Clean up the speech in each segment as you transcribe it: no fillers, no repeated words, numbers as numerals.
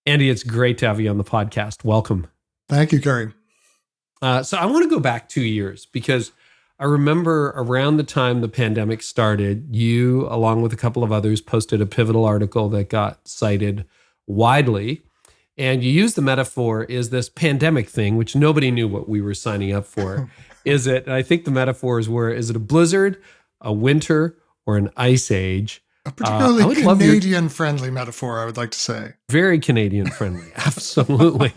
Andy, it's great to have you on the podcast. Welcome. Thank you, Carey. So I want to go back 2 years because I remember around the time the pandemic started, you, along with a couple of others, posted a pivotal article that got cited widely. And you used the metaphor, is this pandemic thing, which nobody knew what we were signing up for. Is it, and I think the metaphors were, is it a blizzard, a winter, or an ice age? A particularly Canadian-friendly metaphor, I would like to say. Very Canadian-friendly, absolutely.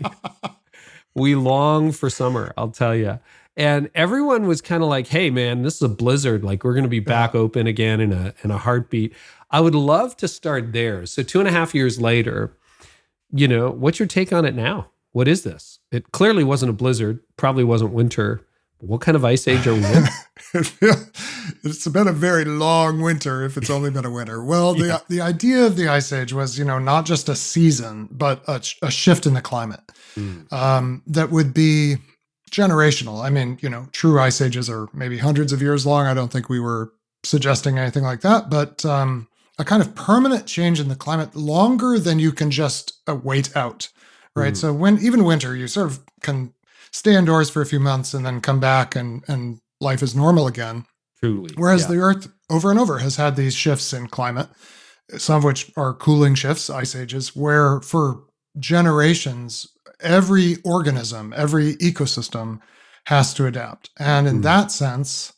We long for summer, I'll tell you. And everyone was kind of like, hey, man, this is a blizzard. Like, we're going to be back open again in a heartbeat. I would love to start there. So 2.5 years later, what's your take on it now? What is this? It clearly wasn't a blizzard, probably wasn't winter. What kind of ice age are we in? It's been a very long winter if it's only been a winter. Well, the idea of the ice age was, not just a season, but a shift in the climate that would be generational. I mean, true ice ages are maybe hundreds of years long. I don't think we were suggesting anything like that, but a kind of permanent change in the climate longer than you can just wait out, right? So even winter, you sort of can stay indoors for a few months and then come back and life is normal again. Truly. Whereas the Earth over and over has had these shifts in climate, some of which are cooling shifts, ice ages, where for generations, every organism, every ecosystem has to adapt. And in that sense,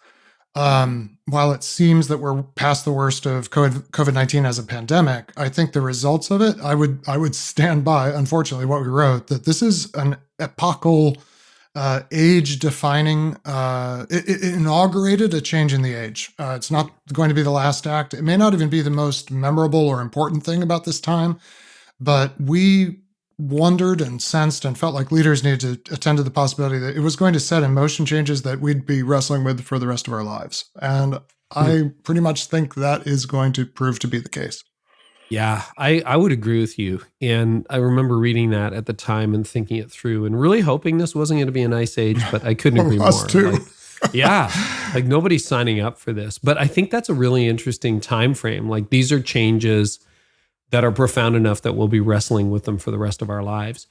while it seems that we're past the worst of COVID-19 as a pandemic, I think the results of it, I would stand by, unfortunately, what we wrote, that this is an epochal, age-defining, it inaugurated a change in the age. It's not going to be the last act. It may not even be the most memorable or important thing about this time, but we wondered and sensed and felt like leaders needed to attend to the possibility that it was going to set in motion changes that we'd be wrestling with for the rest of our lives. And I pretty much think that is going to prove to be the case. Yeah, I would agree with you. And I remember reading that at the time and thinking it through and really hoping this wasn't going to be an ice age, but I couldn't agree more. Us too. Like nobody's signing up for this. But I think that's a really interesting time frame. Like these are changes that are profound enough that we'll be wrestling with them for the rest of our lives.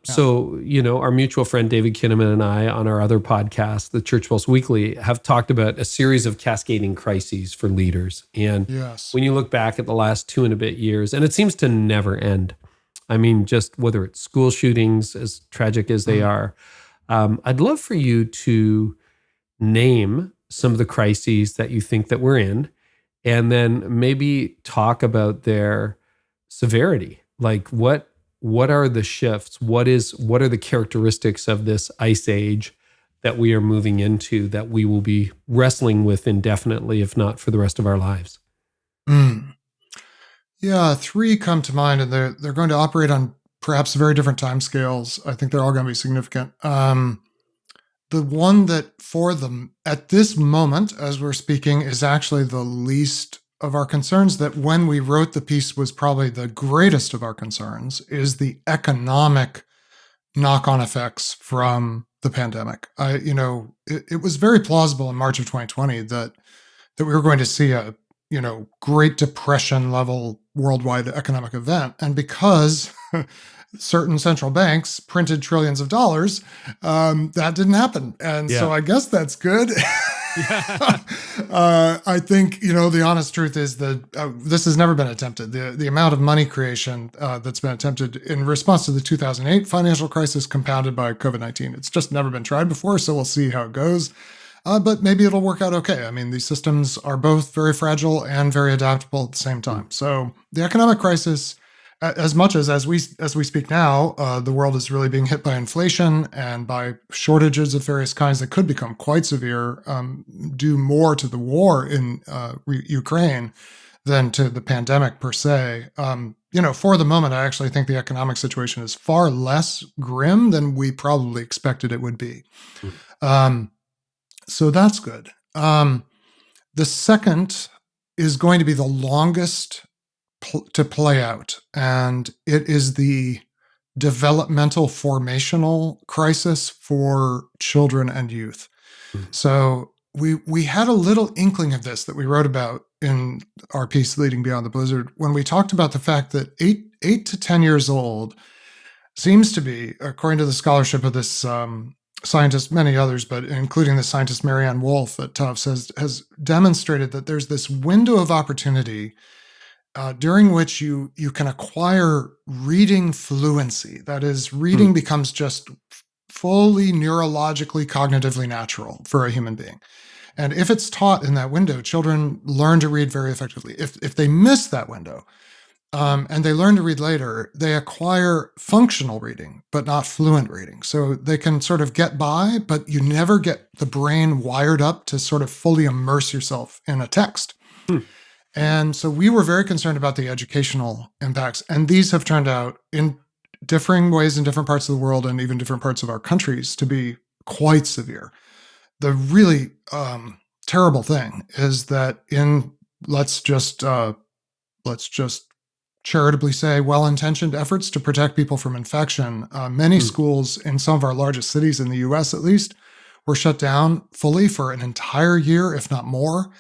So, our mutual friend David Kinnaman and I on our other podcast, the Church Pulse Weekly, have talked about a series of cascading crises for leaders. And when you look back at the last 2 and a bit years, and it seems to never end. I mean, just whether it's school shootings, as tragic as they are, I'd love for you to name some of the crises that you think that we're in, and then maybe talk about their severity. Like what are the shifts? What are the characteristics of this ice age that we are moving into that we will be wrestling with indefinitely, if not for the rest of our lives? Yeah, 3 come to mind, and they're going to operate on perhaps very different timescales. I think they're all going to be significant. The one that for them at this moment, as we're speaking, is actually the least of our concerns, that when we wrote the piece was probably the greatest of our concerns, is the economic knock-on effects from the pandemic. It was very plausible in March of 2020 that we were going to see a Great Depression level worldwide economic event. And because certain central banks printed trillions of dollars, that didn't happen. And so I guess that's good. I think, the honest truth is that this has never been attempted. The amount of money creation that's been attempted in response to the 2008 financial crisis compounded by COVID-19, it's just never been tried before. So we'll see how it goes. But maybe it'll work out okay. I mean, these systems are both very fragile and very adaptable at the same time. So the economic crisis, as much as we speak now, the world is really being hit by inflation and by shortages of various kinds that could become quite severe, due more to the war in Ukraine than to the pandemic per se. For the moment, I actually think the economic situation is far less grim than we probably expected it would be. So that's good. The second is going to be the longest to play out, and it is the developmental formational crisis for children and youth. So we had a little inkling of this that we wrote about in our piece, Leading Beyond the Blizzard, when we talked about the fact that 8 to 10 years old seems to be, according to the scholarship of this scientist, many others, but including the scientist Marianne Wolf at Tufts, has demonstrated that there's this window of opportunity during which you can acquire reading fluency. That is, reading becomes just fully neurologically, cognitively natural for a human being. And if it's taught in that window, children learn to read very effectively. If they miss that window and they learn to read later, they acquire functional reading, but not fluent reading. So they can sort of get by, but you never get the brain wired up to sort of fully immerse yourself in a text. And so we were very concerned about the educational impacts. And these have turned out in differing ways in different parts of the world and even different parts of our countries to be quite severe. The really terrible thing is that let's just charitably say well-intentioned efforts to protect people from infection, many schools in some of our largest cities in the US at least were shut down fully for an entire year, if not more.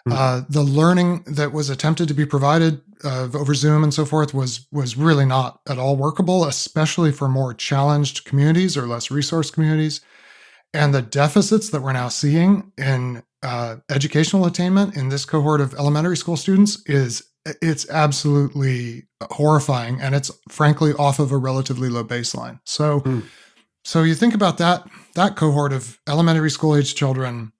The learning that was attempted to be provided over Zoom and so forth was really not at all workable, especially for more challenged communities or less resourced communities. And the deficits that we're now seeing in educational attainment in this cohort of elementary school students it's absolutely horrifying, and it's frankly off of a relatively low baseline. So you think about that cohort of elementary school age children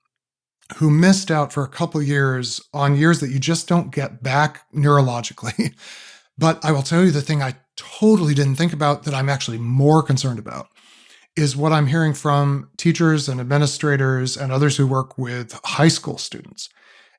who missed out for a couple of years on years that you just don't get back neurologically. But I will tell you the thing I totally didn't think about that I'm actually more concerned about is what I'm hearing from teachers and administrators and others who work with high school students.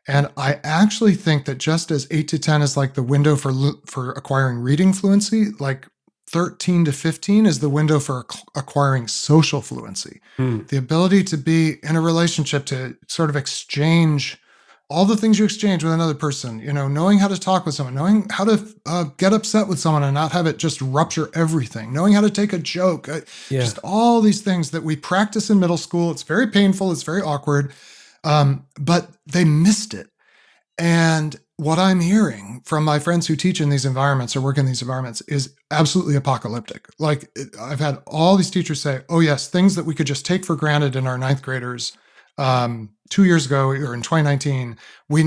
And I actually think that just as 8 to 10 is like the window for acquiring reading fluency, like 13 to 15 is the window for acquiring social fluency. The ability to be in a relationship, to sort of exchange all the things you exchange with another person, knowing how to talk with someone, knowing how to get upset with someone and not have it just rupture everything, knowing how to take a joke, just all these things that we practice in middle school. It's very painful. It's very awkward. But they missed it. And what I'm hearing from my friends who teach in these environments or work in these environments is absolutely apocalyptic. Like I've had all these teachers say, oh yes, things that we could just take for granted in our ninth graders 2 years ago or in 2019, we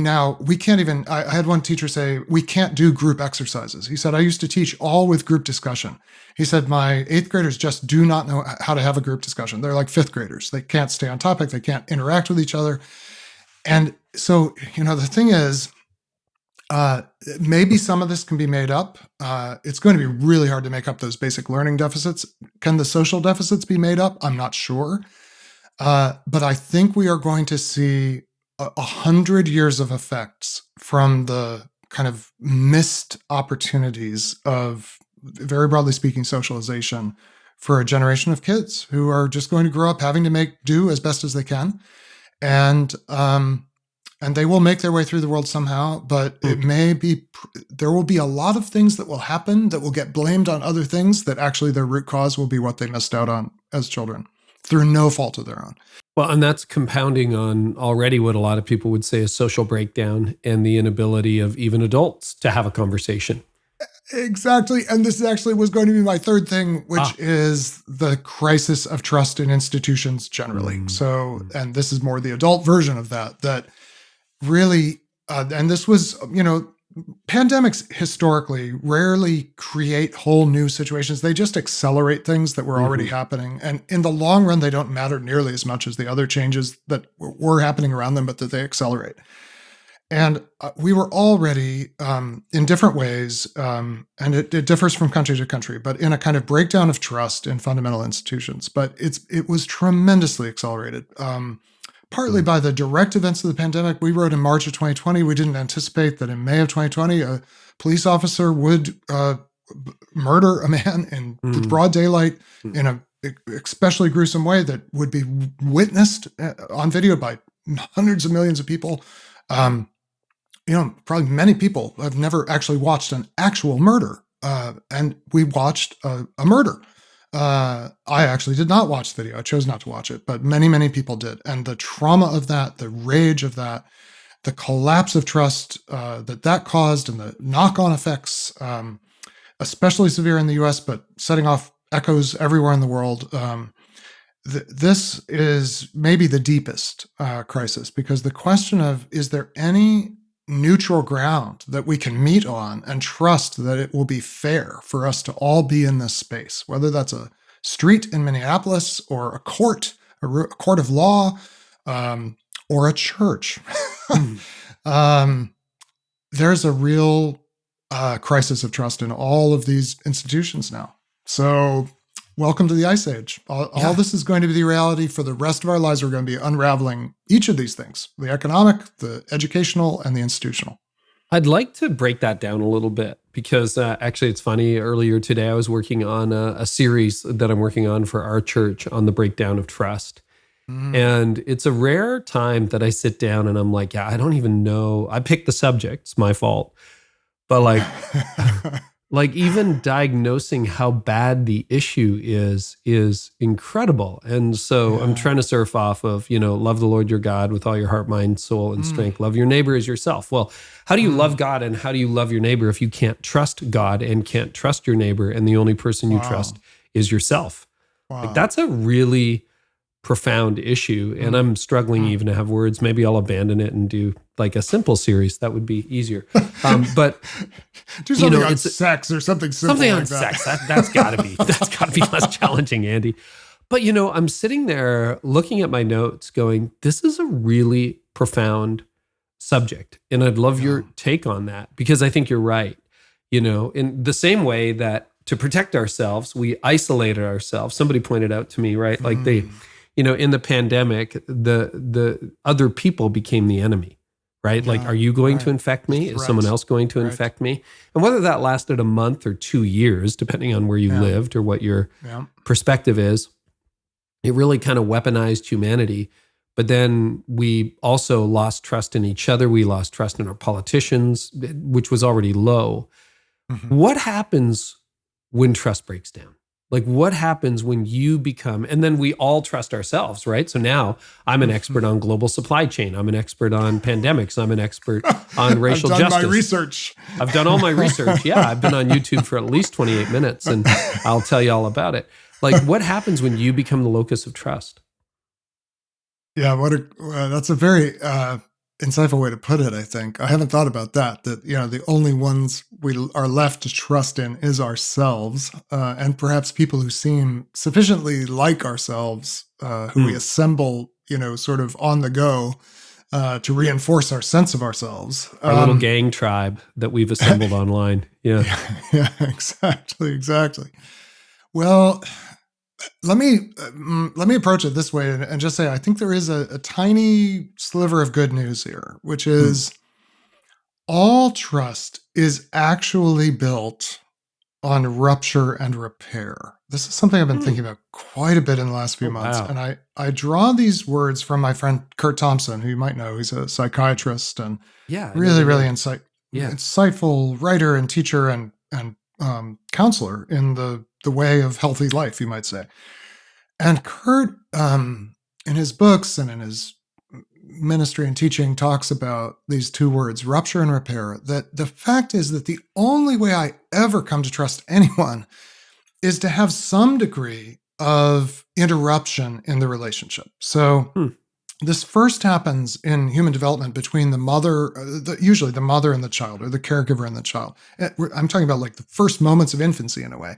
can't even, I had one teacher say, we can't do group exercises. He said, I used to teach all with group discussion. He said, my eighth graders just do not know how to have a group discussion. They're like fifth graders. They can't stay on topic. They can't interact with each other. And so, the thing is, maybe some of this can be made up. It's going to be really hard to make up those basic learning deficits. Can the social deficits be made up? I'm not sure. But I think we are going to see 100 years of effects from the kind of missed opportunities of, very broadly speaking, socialization for a generation of kids who are just going to grow up having to make do as best as they can. And they will make their way through the world somehow, but there will be a lot of things that will happen that will get blamed on other things that actually their root cause will be what they missed out on as children through no fault of their own. Well, and that's compounding on already what a lot of people would say is social breakdown and the inability of even adults to have a conversation. Exactly. And this actually was going to be my third thing, which is the crisis of trust in institutions generally. So, and this is more the adult version of that really, and this was, pandemics historically rarely create whole new situations. They just accelerate things that were already happening. And in the long run, they don't matter nearly as much as the other changes that were happening around them, but that they accelerate. And we were already, in different ways, and it differs from country to country, but in a kind of breakdown of trust in fundamental institutions. But it was tremendously accelerated. Partly by the direct events of the pandemic. We wrote in March of 2020, we didn't anticipate that in May of 2020, a police officer would murder a man in broad daylight in an especially gruesome way that would be witnessed on video by hundreds of millions of people. Probably many people have never actually watched an actual murder. And we watched a murder. I actually did not watch the video. I chose not to watch it, but many, many people did. And the trauma of that, the rage of that, the collapse of trust that caused, and the knock-on effects, especially severe in the U.S., but setting off echoes everywhere in the world. This is maybe the deepest crisis, because the question of, is there any neutral ground that we can meet on and trust that it will be fair for us to all be in this space, whether that's a street in Minneapolis or a court of law, or a church. There's a real crisis of trust in all of these institutions now. So welcome to the Ice Age. All this is going to be the reality for the rest of our lives. We're going to be unraveling each of these things: the economic, the educational, and the institutional. I'd like to break that down a little bit, because actually it's funny. Earlier today, I was working on a series that I'm working on for our church on the breakdown of trust. And it's a rare time that I sit down and I'm like, I don't even know. I picked the subject. It's my fault. But like even diagnosing how bad the issue is incredible. And so I'm trying to surf off of, love the Lord your God with all your heart, mind, soul, and strength. Love your neighbor as yourself. Well, how do you love God and how do you love your neighbor if you can't trust God and can't trust your neighbor, and the only person you trust is yourself? Like, that's a really profound issue, and I'm struggling even to have words. Maybe I'll abandon it and do like a simple series. That would be easier. But do something on sex or something simple. Something like on that. sex. That's gotta be less challenging, Andy. But I'm sitting there looking at my notes, going, "This is a really profound subject," and I'd love your take on that, because I think you're right. In the same way that to protect ourselves, we isolated ourselves. Somebody pointed out to me, right? Like they. In the pandemic, the other people became the enemy, right? Like, are you going to infect me? Is someone else going to infect me? And whether that lasted a month or 2 years, depending on where you lived or what your perspective is, it really kind of weaponized humanity. But then we also lost trust in each other. We lost trust in our politicians, which was already low. What happens when trust breaks down? Like, what happens when you become, and then we all trust ourselves, right? So now I'm an expert on global supply chain. I'm an expert on pandemics. I'm an expert on racial justice. I've done my research. I've done all my research. Yeah, I've been on YouTube for at least 28 minutes, and I'll tell you all about it. Like, what happens when you become the locus of trust? Yeah, that's a very insightful way to put it, I think. I haven't thought about that the only ones we are left to trust in is ourselves, and perhaps people who seem sufficiently like ourselves, who we assemble, sort of on the go, to reinforce our sense of ourselves. Our little gang tribe that we've assembled online. Yeah, exactly. Well, let me approach it this way and just say, I think there is a tiny sliver of good news here, which is all trust is actually built on rupture and repair. This is something I've been thinking about quite a bit in the last few months. Wow. And I draw these words from my friend Kurt Thompson, who you might know. He's a psychiatrist and really insightful writer and teacher and counselor in the way of healthy life, you might say. And Kurt, in his books and in his ministry and teaching, talks about these two words, rupture and repair. That the fact is that the only way I ever come to trust anyone is to have some degree of interruption in the relationship. So this first happens in human development between the mother, usually the mother and the child, or the caregiver and the child. I'm talking about like the first moments of infancy in a way,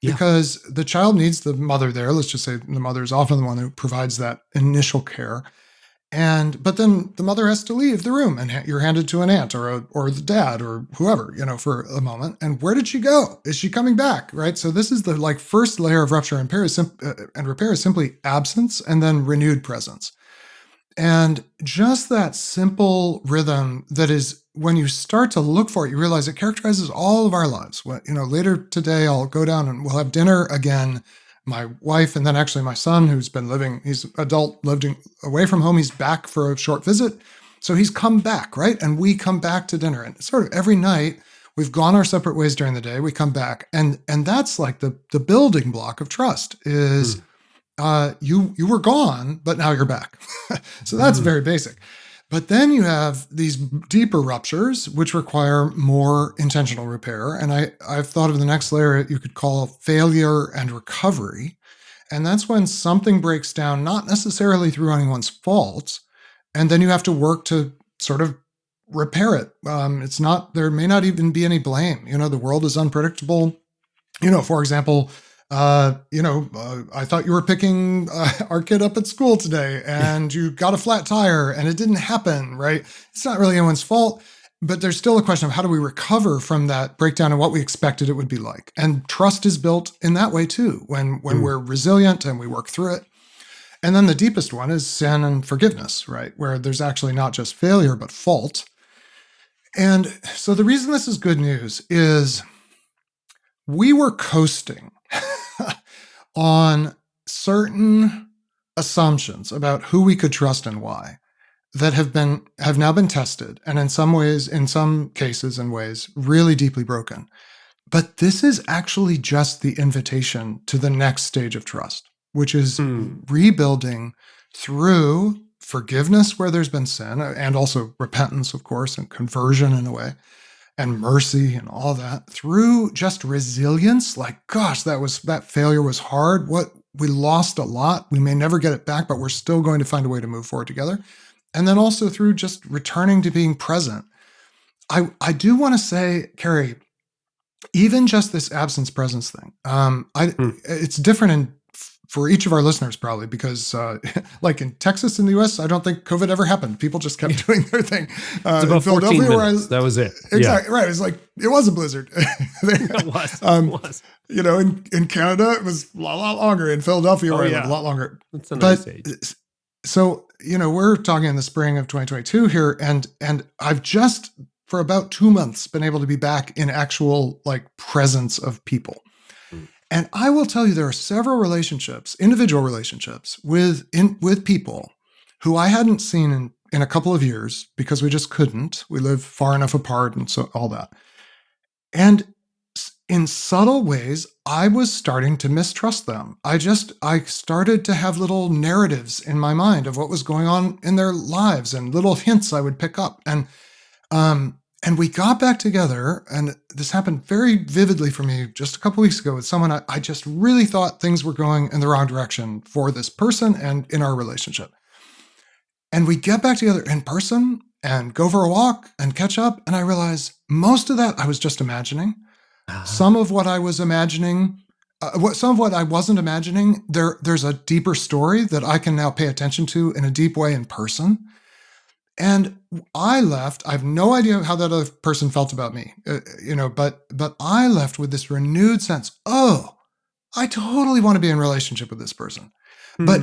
because the child needs the mother there. Let's just say the mother is often the one who provides that initial care. But then the mother has to leave the room and you're handed to an aunt or the dad or whoever, for a moment. And where did she go? Is she coming back? Right. So this is the first layer of rupture and repair is simply absence and then renewed presence. And just that simple rhythm that is, when you start to look for it, you realize it characterizes all of our lives. Later today, I'll go down and we'll have dinner again. My wife, and then actually my son, who's been he's adult, living away from home. He's back for a short visit. So he's come back, right? And we come back to dinner. And sort of every night We've gone our separate ways during the day. We come back, and that's like the building block of trust is you were gone, but now you're back. So that's very basic. But then you have these deeper ruptures, which require more intentional repair. And I've thought of the next layer you could call failure and recovery. And that's when something breaks down, not necessarily through anyone's fault, and then you have to work to sort of repair it. There may not even be any blame. The world is unpredictable. For example, I thought you were picking our kid up at school today and you got a flat tire and it didn't happen, right? It's not really anyone's fault, but there's still a question of how do we recover from that breakdown and what we expected it would be like. And trust is built in that way too, when we're resilient and we work through it. And then the deepest one is sin and forgiveness, right? Where there's actually not just failure, but fault. And so the reason this is good news is we were coasting on certain assumptions about who we could trust and why that have now been tested, and in some cases and ways, really deeply broken. But this is actually just the invitation to the next stage of trust, which is rebuilding through forgiveness where there's been sin, and also repentance, of course, and conversion in a way, and mercy and all that, through just resilience. Like, gosh, that failure was hard. We lost a lot. We may never get it back, but we're still going to find a way to move forward together. And then also through just returning to being present. I do want to say, Carey, even just this absence presence thing, it's different for each of our listeners probably, because like in Texas in the US, I don't think COVID ever happened. People just kept doing their thing. It's about 14 minutes. That was it. Exactly. Right. It was like, it was a blizzard. It was. In Canada, it was a lot longer. In Philadelphia, where I live, a lot longer. That's a nice age. So, we're talking in the spring of 2022 here, and I've just, for about 2 months, been able to be back in actual presence of people. And I will tell you, there are several individual relationships with people who I hadn't seen in a couple of years because we just couldn't. We live far enough apart and so all that. And in subtle ways, I was starting to mistrust them. I started to have little narratives in my mind of what was going on in their lives and little hints I would pick up. And we got back together, and this happened very vividly for me just a couple weeks ago with someone I just really thought things were going in the wrong direction for this person and in our relationship. And we get back together in person and go for a walk and catch up, and I realized most of that I was just imagining. Some of what I was imagining, some of what I wasn't imagining, there's a deeper story that I can now pay attention to in a deep way in person. And I left, I have no idea how that other person felt about me, but I left with this renewed sense, I totally want to be in relationship with this person. But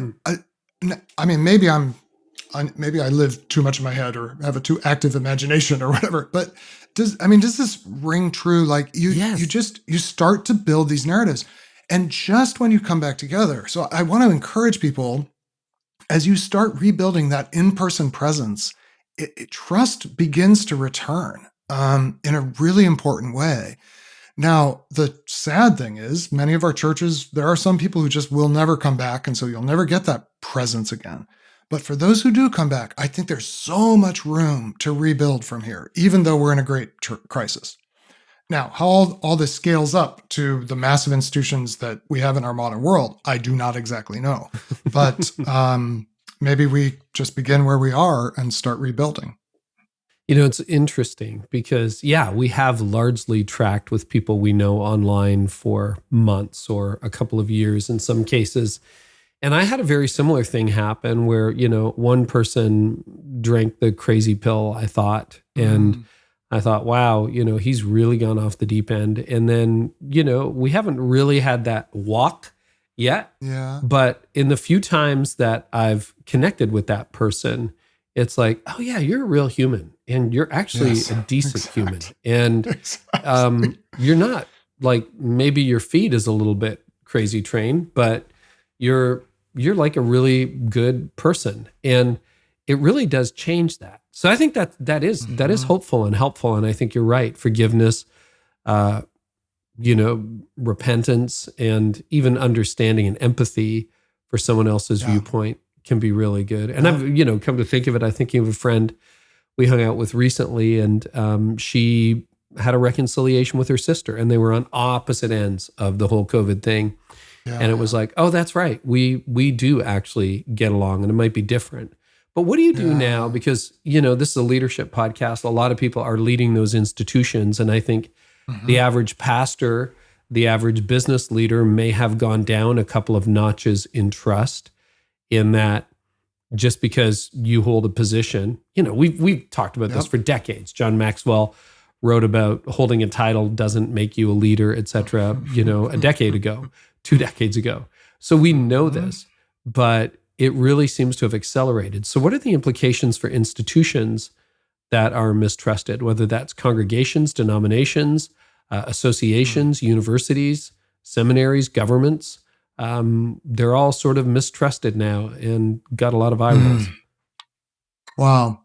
maybe I live too much in my head or have a too active imagination or whatever, but does this ring true? You start to build these narratives, and just when you come back together. So I want to encourage people, as you start rebuilding that in-person presence, trust begins to return in a really important way. Now, the sad thing is, many of our churches, there are some people who just will never come back, and so you'll never get that presence again. But for those who do come back, I think there's so much room to rebuild from here, even though we're in a great crisis. Now, how all this scales up to the massive institutions that we have in our modern world, I do not exactly know. But maybe we just begin where we are and start rebuilding. It's interesting because, we have largely tracked with people we know online for months or a couple of years in some cases. And I had a very similar thing happen where, one person drank the crazy pill, I thought, and I thought, wow, he's really gone off the deep end. And then, we haven't really had that walk yet. Yeah. But in the few times that I've connected with that person, it's like, oh yeah, you're a real human and you're actually a decent human. And you're not maybe your feed is a little bit crazy trained, but you're like a really good person. And it really does change that. So I think that is hopeful and helpful. And I think you're right. Forgiveness, uh, repentance and even understanding and empathy for someone else's viewpoint can be really good. And I've, come to think of it, I'm thinking of a friend we hung out with recently, and she had a reconciliation with her sister, and they were on opposite ends of the whole COVID thing. And it was like, oh, that's right. We do actually get along, and it might be different. But what do you do now? Because, this is a leadership podcast. A lot of people are leading those institutions. And I think the average pastor, the average business leader may have gone down a couple of notches in trust, in that just because you hold a position, we've talked about this for decades. John Maxwell wrote about holding a title doesn't make you a leader, et cetera, a decade ago, 2 decades ago. So we know this, but it really seems to have accelerated. So what are the implications for institutions that are mistrusted, whether that's congregations, denominations, associations, universities, seminaries, governments? They're all sort of mistrusted now and got a lot of eye rolls. Wow.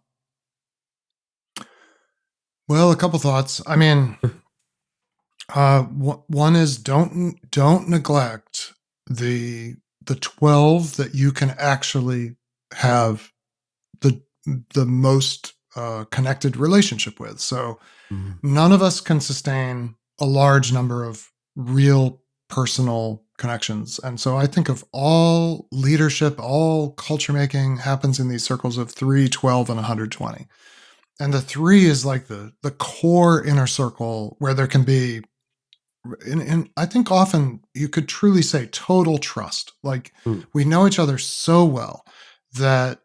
Well, a couple thoughts. I mean, one is don't neglect the 12 that you can actually have the most connected relationship with. So none of us can sustain a large number of real personal connections. And so I think of all leadership, all culture making happens in these circles of 3, 12, and 120. And the 3 is like the core inner circle where there can be, and I think often you could truly say total trust. Like we know each other so well that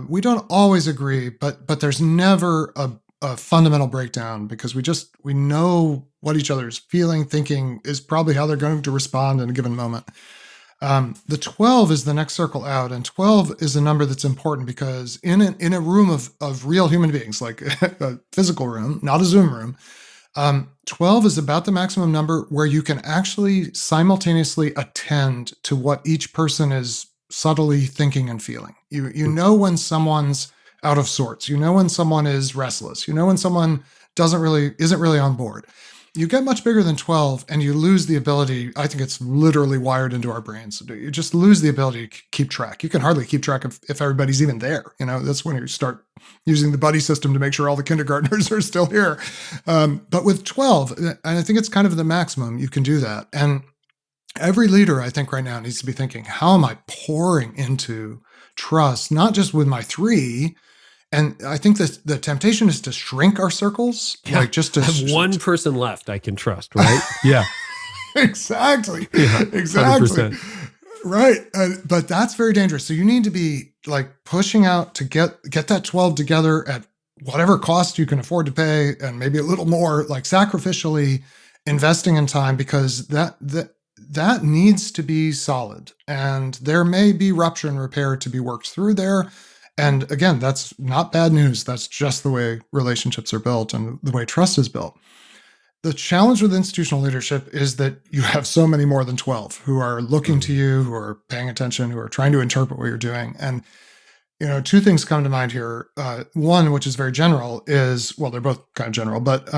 we don't always agree, but there's never a fundamental breakdown, because we know what each other is feeling, thinking is probably how they're going to respond in a given moment. The 12 is the next circle out, and 12 is a number that's important because in a room of real human beings, like a physical room, not a Zoom room, 12 is about the maximum number where you can actually simultaneously attend to what each person is subtly thinking and feeling. You know when someone's out of sorts. You know when someone is restless. You know when someone isn't really on board. You get much bigger than 12 and you lose the ability. I think it's literally wired into our brains. You just lose the ability to keep track. You can hardly keep track of if everybody's even there. That's when you start using the buddy system to make sure all the kindergartners are still here. But with 12, and I think it's kind of the maximum, you can do that. And every leader, I think right now, needs to be thinking, how am I pouring into trust, not just with my 3, and I think the temptation is to shrink our circles, like just to have one person left I can trust, right? Yeah, exactly, exactly, 100%. Right. But that's very dangerous. So you need to be like pushing out to get that 12 together at whatever cost you can afford to pay, and maybe a little more, like sacrificially investing in time, because that needs to be solid, and there may be rupture and repair to be worked through there. And again, that's not bad news. That's just the way relationships are built and the way trust is built. The challenge with institutional leadership is that you have so many more than 12 who are looking to you, who are paying attention, who are trying to interpret what you're doing. And, 2 things come to mind here. One, which is very general, is, well, they're both kind of general, but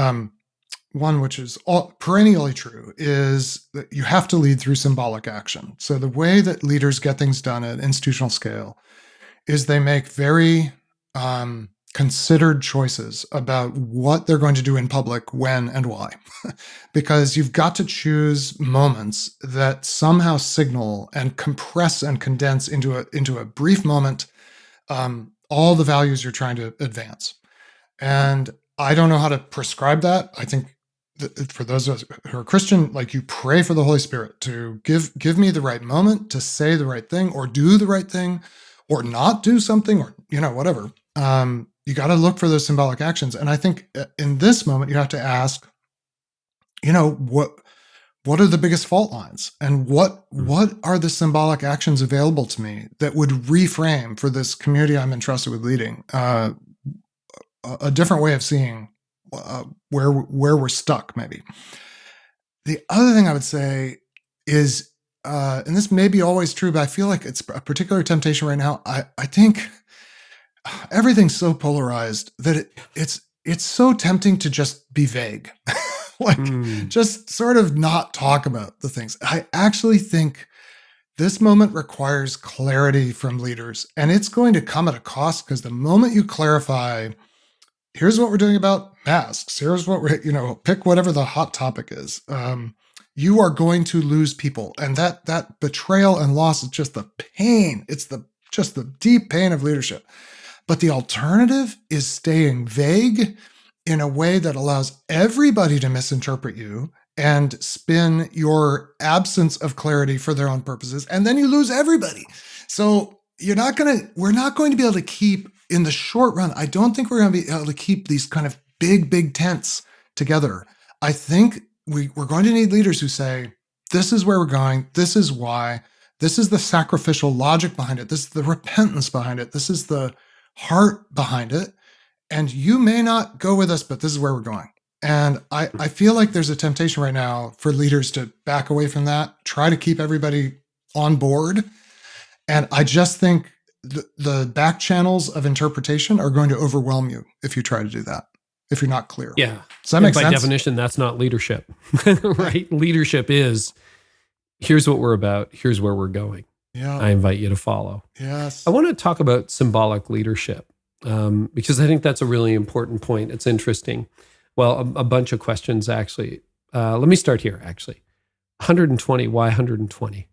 one which is perennially true is that you have to lead through symbolic action. So the way that leaders get things done at institutional scale is they make very considered choices about what they're going to do in public, when, and why. Because you've got to choose moments that somehow signal and compress and condense into a brief moment all the values you're trying to advance. And I don't know how to prescribe that. I think that for those of us who are Christian, like, you pray for the Holy Spirit to give me the right moment to say the right thing, or do the right thing, or not do something, or, whatever. You got to look for those symbolic actions. And I think in this moment, you have to ask, what are the biggest fault lines, and what are the symbolic actions available to me that would reframe for this community I'm entrusted with leading a different way of seeing where we're stuck, maybe. The other thing I would say is, and this may be always true, but I feel like it's a particular temptation right now. I think everything's so polarized that it's so tempting to just be vague. Like, just sort of not talk about the things. I actually think this moment requires clarity from leaders, and it's going to come at a cost, because the moment you clarify, here's what we're doing about masks, here's what we're, pick whatever the hot topic is, you are going to lose people. And that betrayal and loss is just the pain. It's just the deep pain of leadership. But the alternative is staying vague in a way that allows everybody to misinterpret you and spin your absence of clarity for their own purposes. And then you lose everybody. So we're not going to be able to keep, in the short run, I don't think we're going to be able to keep these kind of big tents together. I think we're going to need leaders who say, this is where we're going. This is why. This is the sacrificial logic behind it. This is the repentance behind it. This is the heart behind it. And you may not go with us, but this is where we're going. And I feel like there's a temptation right now for leaders to back away from that, try to keep everybody on board. And I just think the back channels of interpretation are going to overwhelm you if you try to do that, if you're not clear. Yeah. Does that make sense? By definition, that's not leadership, right? Leadership is, here's what we're about, here's where we're going. Yeah. I invite you to follow. Yes. I want to talk about symbolic leadership because I think that's a really important point. It's interesting. Well, a bunch of questions, actually. Let me start here, actually. 120, why 120?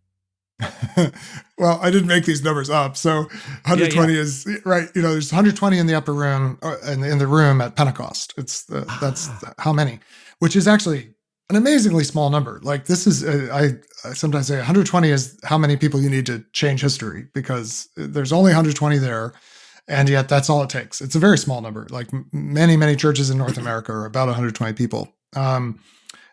Well, I didn't make these numbers up. So 120 is right. There's 120 in the upper room, in the room at Pentecost. That's how many, which is actually an amazingly small number. Like, this is, I sometimes say 120 is how many people you need to change history, because there's only 120 there. And yet that's all it takes. It's a very small number. Like, many churches in North America are about 120 people.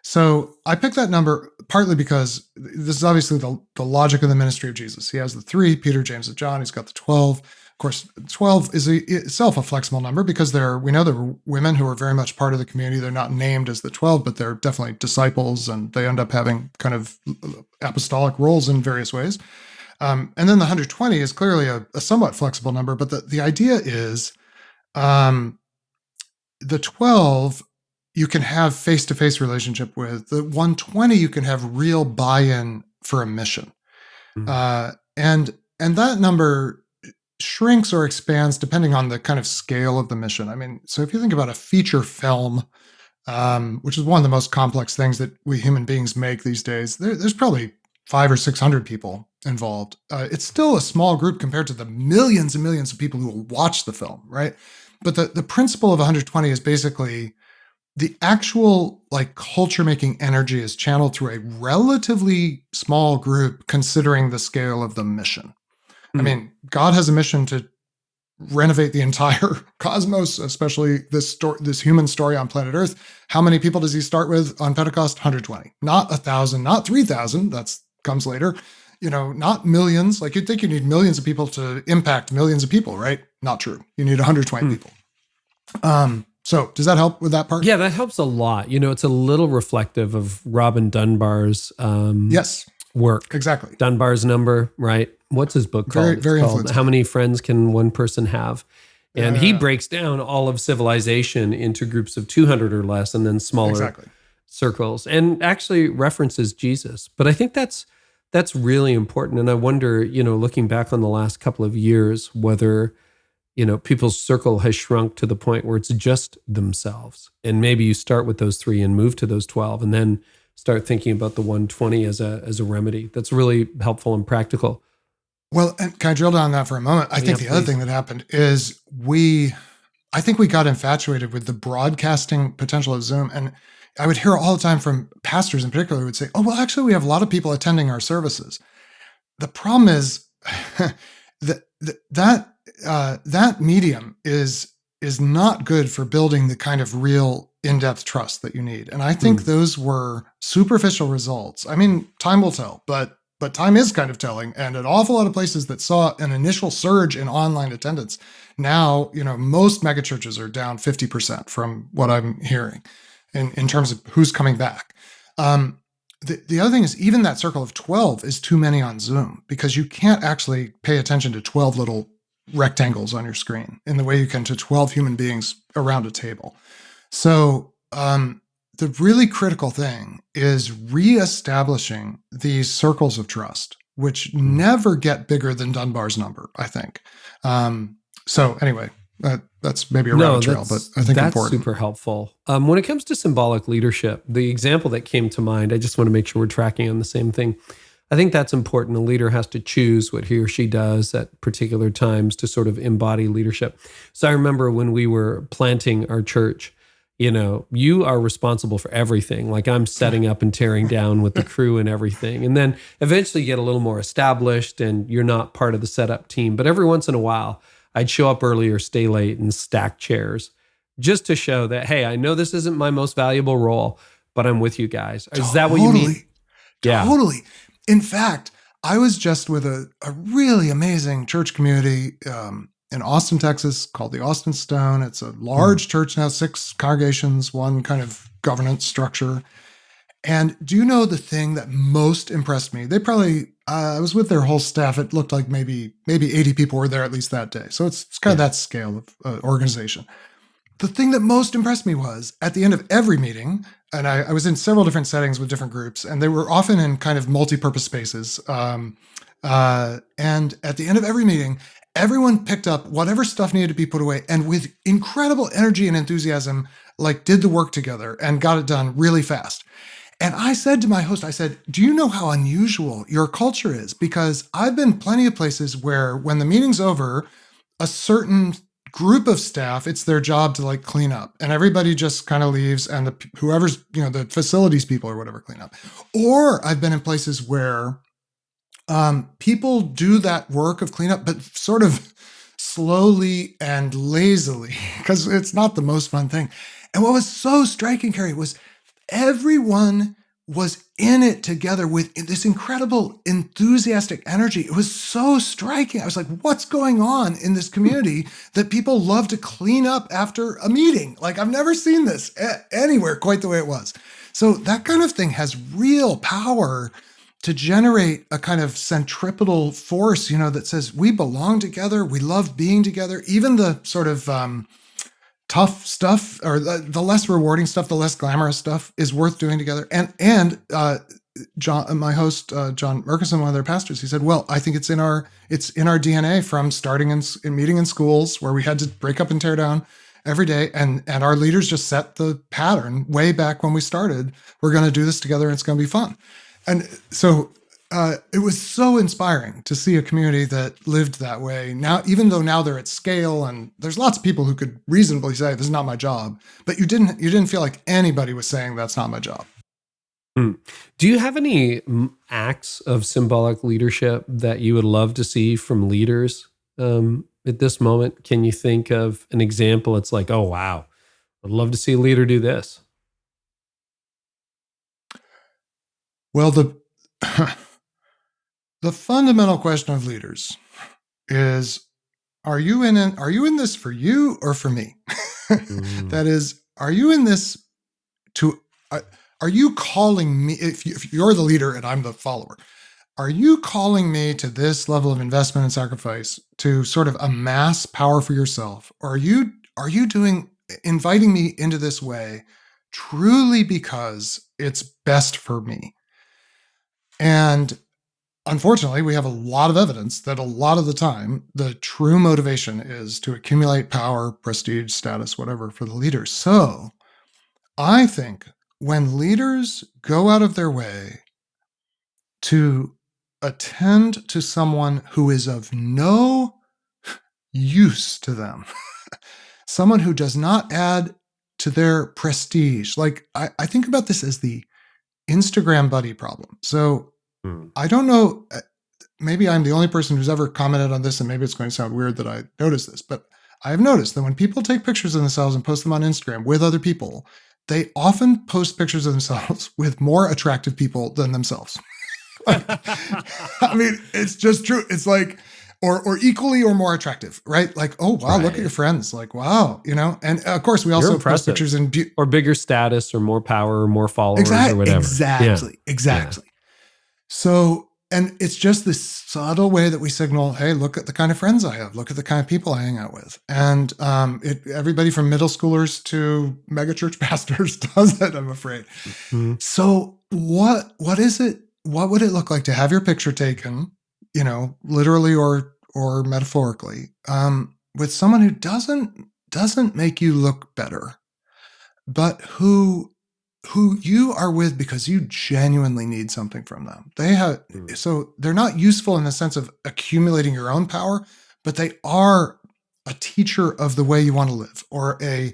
So I picked that number partly because this is obviously the logic of the ministry of Jesus. He has the 3, Peter, James, and John. He's got the 12. Of course, 12 is itself a flexible number, because we know there were women who are very much part of the community. They're not named as the 12, but they're definitely disciples, and they end up having kind of apostolic roles in various ways. And then the 120 is clearly a somewhat flexible number, but the idea is the 12 you can have face-to-face relationship with. The 120 you can have real buy-in for a mission. Mm-hmm. And that number shrinks or expands depending on the kind of scale of the mission. I mean, so if you think about a feature film, which is one of the most complex things that we human beings make these days, there's probably 500 or 600 people involved. It's still a small group compared to the millions and millions of people who will watch the film, right? But the principle of 120 is basically the actual culture-making energy is channeled through a relatively small group considering the scale of the mission. I mean, God has a mission to renovate the entire cosmos, especially this human story on planet Earth. How many people does he start with on Pentecost? 120. Not 1,000, not 3,000. That comes later. Not millions. Like, you'd think you need millions of people to impact millions of people, right? Not true. You need 120 people. So does that help with that part? Yeah, that helps a lot. It's a little reflective of Robin Dunbar's work. Exactly. Dunbar's number, right? What's his book called? Very called How Many Friends Can One Person Have? And he breaks down all of civilization into groups of 200 or less, and then smaller circles, and actually references Jesus. But I think that's really important. And I wonder, looking back on the last couple of years, whether people's circle has shrunk to the point where it's just themselves. And maybe you start with those 3 and move to those 12, and then start thinking about the 120 as a remedy. That's really helpful and practical. Well, and can I drill down on that for a moment? I think the other thing that happened is I think we got infatuated with the broadcasting potential of Zoom. And I would hear all the time from pastors in particular who would say, oh, well, actually, we have a lot of people attending our services. The problem is that medium is not good for building the kind of real in-depth trust that you need. And I think those were superficial results. I mean, time will tell, but time is kind of telling. And an awful lot of places that saw an initial surge in online attendance, now, most megachurches are down 50% from what I'm hearing in terms of who's coming back. The other thing is, even that circle of 12 is too many on Zoom, because you can't actually pay attention to 12 little rectangles on your screen in the way you can to 12 human beings around a table. So the really critical thing is reestablishing these circles of trust, which never get bigger than Dunbar's number, I think. So anyway, that's maybe a rabbit trail, but I think that's important. Super helpful. When it comes to symbolic leadership, the example that came to mind, I just want to make sure we're tracking on the same thing. I think that's important. A leader has to choose what he or she does at particular times to sort of embody leadership. So I remember when we were planting our church, you are responsible for everything. Like I'm setting up and tearing down with the crew and everything. And then eventually you get a little more established and you're not part of the setup team. But every once in a while, I'd show up early or stay late and stack chairs just to show that, hey, I know this isn't my most valuable role, but I'm with you guys. Is that what you mean? Yeah. Totally. In fact, I was just with a really amazing church community in Austin, Texas, called the Austin Stone. It's a large church now, 6 congregations, one kind of governance structure. And do you know the thing that most impressed me? They probably, I was with their whole staff. It looked like maybe 80 people were there at least that day. So it's kind of that scale of organization. The thing that most impressed me was at the end of every meeting, and I was in several different settings with different groups, and they were often in kind of multi-purpose spaces. And at the end of every meeting, everyone picked up whatever stuff needed to be put away and with incredible energy and enthusiasm, like did the work together and got it done really fast. And I said to my host, I said, do you know how unusual your culture is? Because I've been plenty of places where when the meeting's over, a certain group of staff, it's their job to like clean up and everybody just kind of leaves and whoever's, the facilities people or whatever clean up. Or I've been in places where people do that work of cleanup, but sort of slowly and lazily, because it's not the most fun thing. And what was so striking, Carey, was everyone was in it together with this incredible enthusiastic energy. It was so striking. I was like, what's going on in this community that people love to clean up after a meeting? Like, I've never seen this anywhere quite the way it was. So that kind of thing has real power to generate a kind of centripetal force, that says we belong together, we love being together, even the sort of tough stuff or the less rewarding stuff, the less glamorous stuff is worth doing together. And John, my host, John Murkison, one of their pastors, he said, well, I think it's in our DNA from starting in meeting in schools where we had to break up and tear down every day. And our leaders just set the pattern way back when we started. We're going to do this together and it's going to be fun. And so it was so inspiring to see a community that lived that way. Now, even though now they're at scale and there's lots of people who could reasonably say, this is not my job, but you didn't feel like anybody was saying that's not my job. Do you have any acts of symbolic leadership that you would love to see from leaders at this moment? Can you think of an example? It's like, oh, wow, I'd love to see a leader do this. Well, the fundamental question of leaders is, are you in this for you or for me? That is, are you in this are you calling me, if you're the leader and I'm the follower, are you calling me to this level of investment and sacrifice to sort of amass power for yourself? Or are you inviting me into this way truly because it's best for me? And unfortunately, we have a lot of evidence that a lot of the time, the true motivation is to accumulate power, prestige, status, whatever for the leaders. So I think when leaders go out of their way to attend to someone who is of no use to them, someone who does not add to their prestige, like I think about this as the Instagram buddy problem. So I don't know, maybe I'm the only person who's ever commented on this, and maybe it's going to sound weird that I noticed this, but I have noticed that when people take pictures of themselves and post them on Instagram with other people, they often post pictures of themselves with more attractive people than themselves. I mean, it's just true. It's like, or equally or more attractive, right? Like, oh, wow, Look at your friends. Like, wow, And of course, we also post pictures in or bigger status or more power or more followers or whatever. Exactly. Yeah. So And it's just this subtle way that we signal, hey, look at the kind of friends I have, look at the kind of people I hang out with. And everybody from middle schoolers to megachurch pastors does it, I'm afraid. Mm-hmm. So what is it? What would it look like to have your picture taken, literally or metaphorically, with someone who doesn't make you look better, but who you are with because you genuinely need something from them. So they're not useful in the sense of accumulating your own power, but they are a teacher of the way you want to live, or a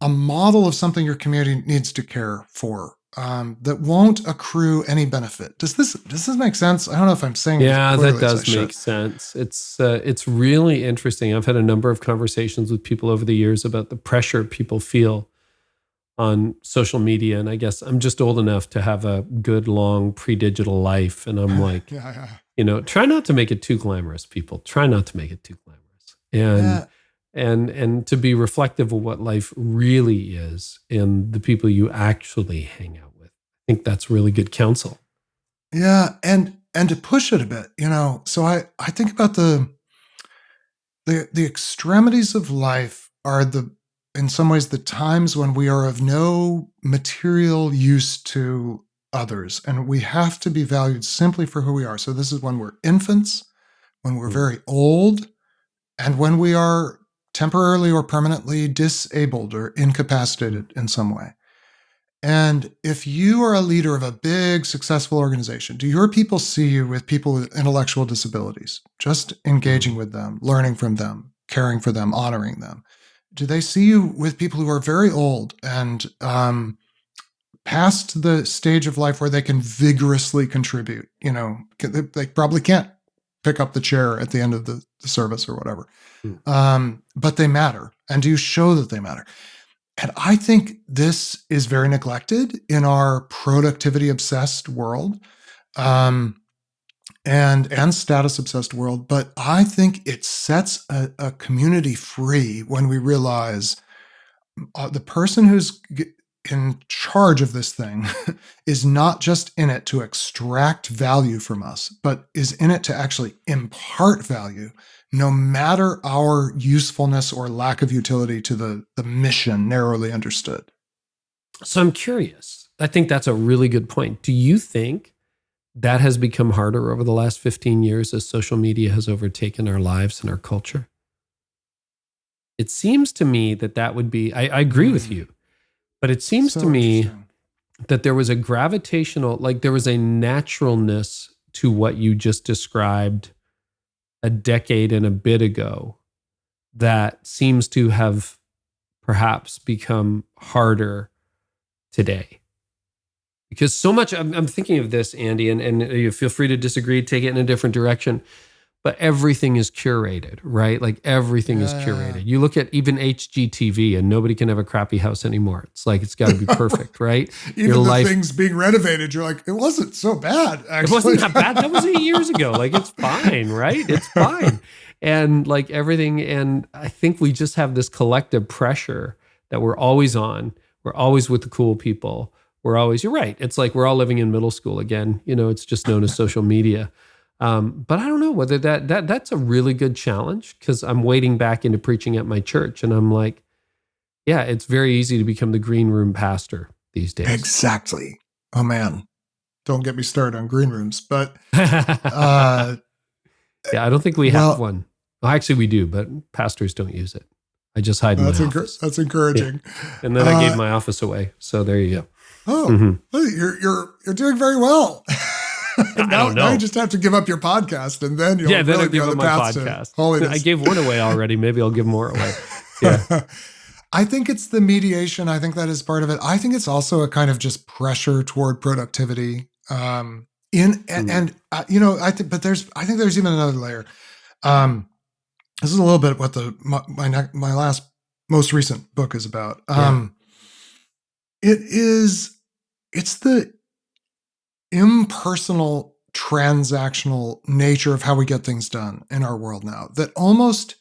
model of something your community needs to care for, that won't accrue any benefit. Does this make sense? I don't know if I'm saying yeah, that does make sense. It's really interesting. I've had a number of conversations with people over the years about the pressure people feel on social media. And I guess I'm just old enough to have a good, long pre-digital life. And I'm like, try not to make it too glamorous, people. Try not to make it too glamorous. And to be reflective of what life really is and the people you actually hang out with. I think that's really good counsel. Yeah. And to push it a bit, so I think about the extremities of life are in some ways, the times when we are of no material use to others, and we have to be valued simply for who we are. So this is when we're infants, when we're very old, and when we are temporarily or permanently disabled or incapacitated in some way. And if you are a leader of a big, successful organization, do your people see you with people with intellectual disabilities, just engaging with them, learning from them, caring for them, honoring them? Do they see you with people who are very old and past the stage of life where they can vigorously contribute? They probably can't pick up the chair at the end of the service or whatever, but they matter. And do you show that they matter? And I think this is very neglected in our productivity-obsessed world. And status-obsessed world, but I think it sets a community free when we realize the person who's in charge of this thing is not just in it to extract value from us, but is in it to actually impart value, no matter our usefulness or lack of utility to the mission narrowly understood. So I'm curious. I think that's a really good point. Do you think that has become harder over the last 15 years as social media has overtaken our lives and our culture? It seems to me that would be, I agree with you, but it seems to me that there was a gravitational, there was a naturalness to what you just described a decade and a bit ago that seems to have perhaps become harder today. Because so much, I'm thinking of this, Andy, and you feel free to disagree, take it in a different direction, but everything is curated, right? Everything is curated. You look at even HGTV and nobody can have a crappy house anymore. It's got to be perfect, right? Even things being renovated, you're like, it wasn't so bad, actually. It wasn't that bad. That was 8 years ago. It's fine, right? It's fine. And everything, and I think we just have this collective pressure that we're always on. We're always with the cool people. You're right. It's we're all living in middle school again. It's just known as social media. But I don't know whether that's a really good challenge, because I'm wading back into preaching at my church and I'm like, yeah, it's very easy to become the green room pastor these days. Exactly. Oh man, don't get me started on green rooms, but yeah, I don't think we have one. Well, actually we do, but pastors don't use it. I just hide in my office. That's encouraging. Yeah. And then I gave my office away. So there you go. Oh, you're doing very well. Now you just have to give up your podcast, and then you'll really give up my podcast. Holiness. I gave one away already. Maybe I'll give more away. Yeah. I think it's the mediation. I think that is part of it. I think it's also a kind of just pressure toward productivity. I think there's even another layer. This is a little bit what my most recent book is about. It's the impersonal, transactional nature of how we get things done in our world now, that almost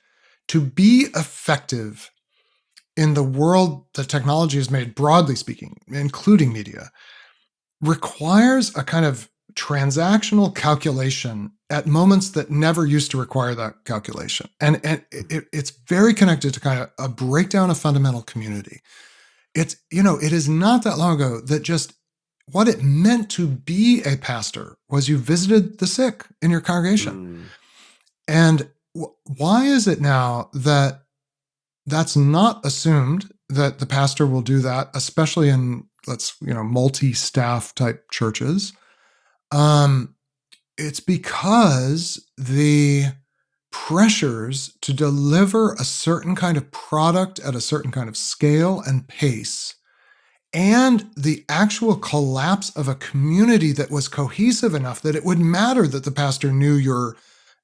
to be effective in the world that technology has made, broadly speaking, including media, requires a kind of transactional calculation at moments that never used to require that calculation. And it's very connected to kind of a breakdown of fundamental community. It is not that long ago that just what it meant to be a pastor was you visited the sick in your congregation. And why is it now that that's not assumed that the pastor will do that, especially in multi-staff type churches? It's because the pressures to deliver a certain kind of product at a certain kind of scale and pace, and the actual collapse of a community that was cohesive enough that it would matter that the pastor knew your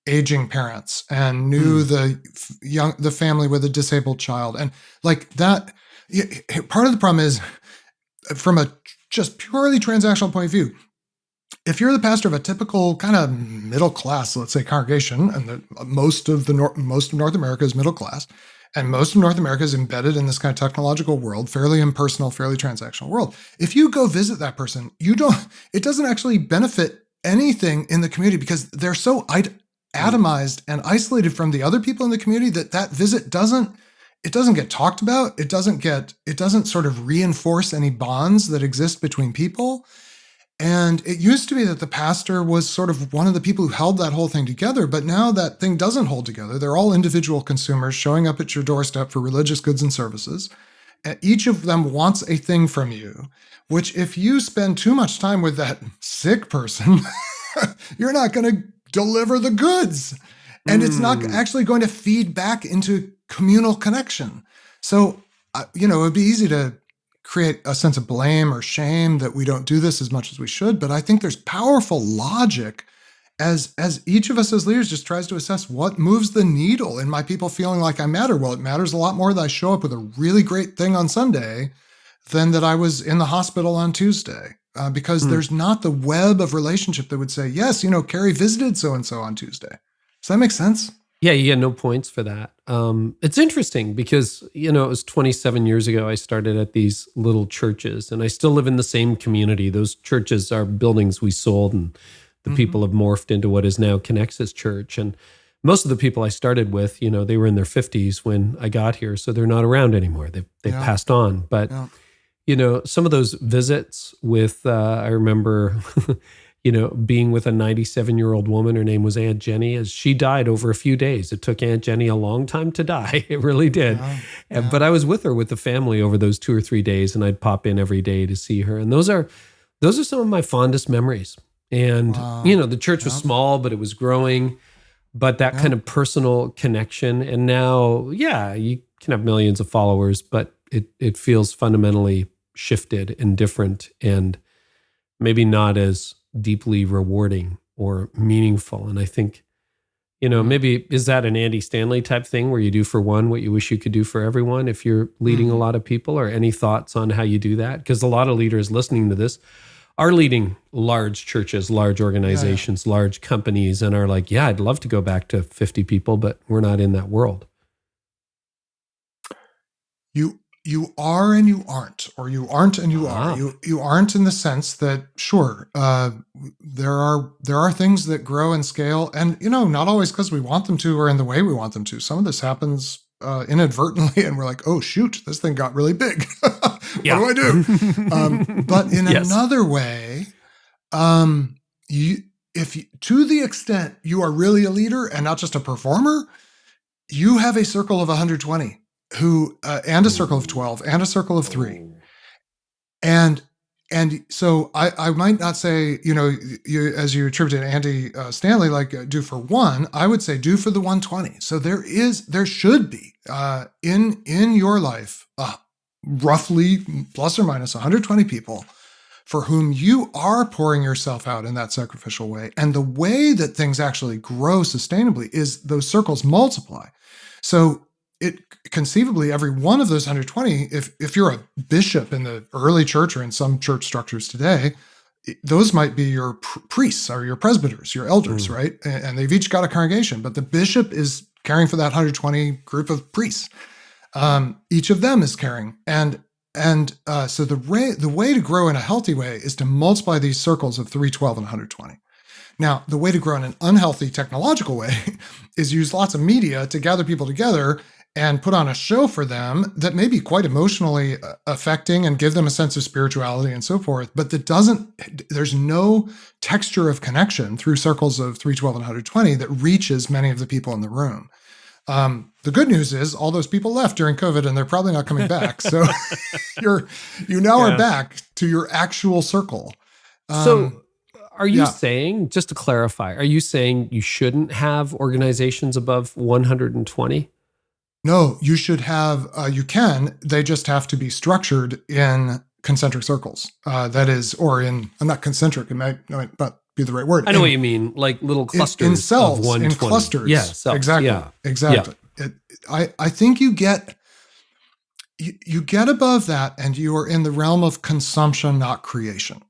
aging parents and knew the family with a disabled child. And like that, part of the problem is, from a just purely transactional point of view, if you're the pastor of a typical kind of middle class, let's say, congregation, and most of North America is middle class, and most of North America is embedded in this kind of technological world, fairly impersonal, fairly transactional world. If you go visit that person, it doesn't actually benefit anything in the community because they're so atomized and isolated from the other people in the community that visit doesn't get talked about. It doesn't sort of reinforce any bonds that exist between people. And it used to be that the pastor was sort of one of the people who held that whole thing together, but now that thing doesn't hold together. They're all individual consumers showing up at your doorstep for religious goods and services. And each of them wants a thing from you, which if you spend too much time with that sick person, you're not going to deliver the goods. And it's not actually going to feed back into communal connection. So, it would be easy to create a sense of blame or shame that we don't do this as much as we should. But I think there's powerful logic as each of us as leaders just tries to assess what moves the needle in my people feeling like I matter. Well, it matters a lot more that I show up with a really great thing on Sunday than that I was in the hospital on Tuesday. Because there's not the web of relationship that would say, yes, Carey visited so-and-so on Tuesday. Does that make sense? Yeah, you get no points for that. It's interesting because, it was 27 years ago I started at these little churches, and I still live in the same community. Those churches are buildings we sold, and the people have morphed into what is now Connexus Church. And most of the people I started with, they were in their 50s when I got here, so they're not around anymore. They've passed on. But, some of those visits with, I remember... being with a 97-year-old woman. Her name was Aunt Jenny. As she died over a few days. It took Aunt Jenny a long time to die. It really did. But I was with her with the family over those 2 or 3 days, and I'd pop in every day to see her. And those are some of my fondest memories. And, the church was small, but it was growing. But that kind of personal connection. And now, you can have millions of followers, but it feels fundamentally shifted and different, and maybe not as deeply rewarding or meaningful. And I think, maybe is that an Andy Stanley type thing where you do for one what you wish you could do for everyone if you're leading a lot of people? Or any thoughts on how you do that? Because a lot of leaders listening to this are leading large churches, large organizations, large companies, and are like, I'd love to go back to 50 people, but we're not in that world. You are and you aren't, or you aren't and you are. You aren't in the sense that, sure, there are things that grow and scale, and not always because we want them to or in the way we want them to. Some of this happens inadvertently, and we're like, oh shoot, this thing got really big. What do I do? But in another way, to the extent you are really a leader and not just a performer, you have a circle of 120. And a circle of 12 and a circle of 3. And so I might not say, you, as you attributed Andy Stanley, like do for one, I would say do for the 120. So there should be in your life, roughly plus or minus 120 people for whom you are pouring yourself out in that sacrificial way. And the way that things actually grow sustainably is those circles multiply. So conceivably, every one of those 120, if you're a bishop in the early church or in some church structures today, those might be your priests or your presbyters, your elders, right? And they've each got a congregation, but the bishop is caring for that 120 group of priests. Each of them is caring. And So the way to grow in a healthy way is to multiply these circles of 3, 12, and 120. Now, the way to grow in an unhealthy technological way is use lots of media to gather people together and put on a show for them that may be quite emotionally affecting and give them a sense of spirituality and so forth, but there's no texture of connection through circles of 3, 12, and 120 that reaches many of the people in the room. The good news is all those people left during COVID and they're probably not coming back. So you now are back to your actual circle. So are you saying, just to clarify, are you saying you shouldn't have organizations above 120? No, you should have, you can, they just have to be structured in concentric circles. That is, or in, not concentric, it might not be the right word. I know what you mean, like little clusters in cells, of 120. in clusters. Yeah, cells. Exactly. Yeah. Exactly. Yeah. I think you get above that and you are in the realm of consumption, not creation.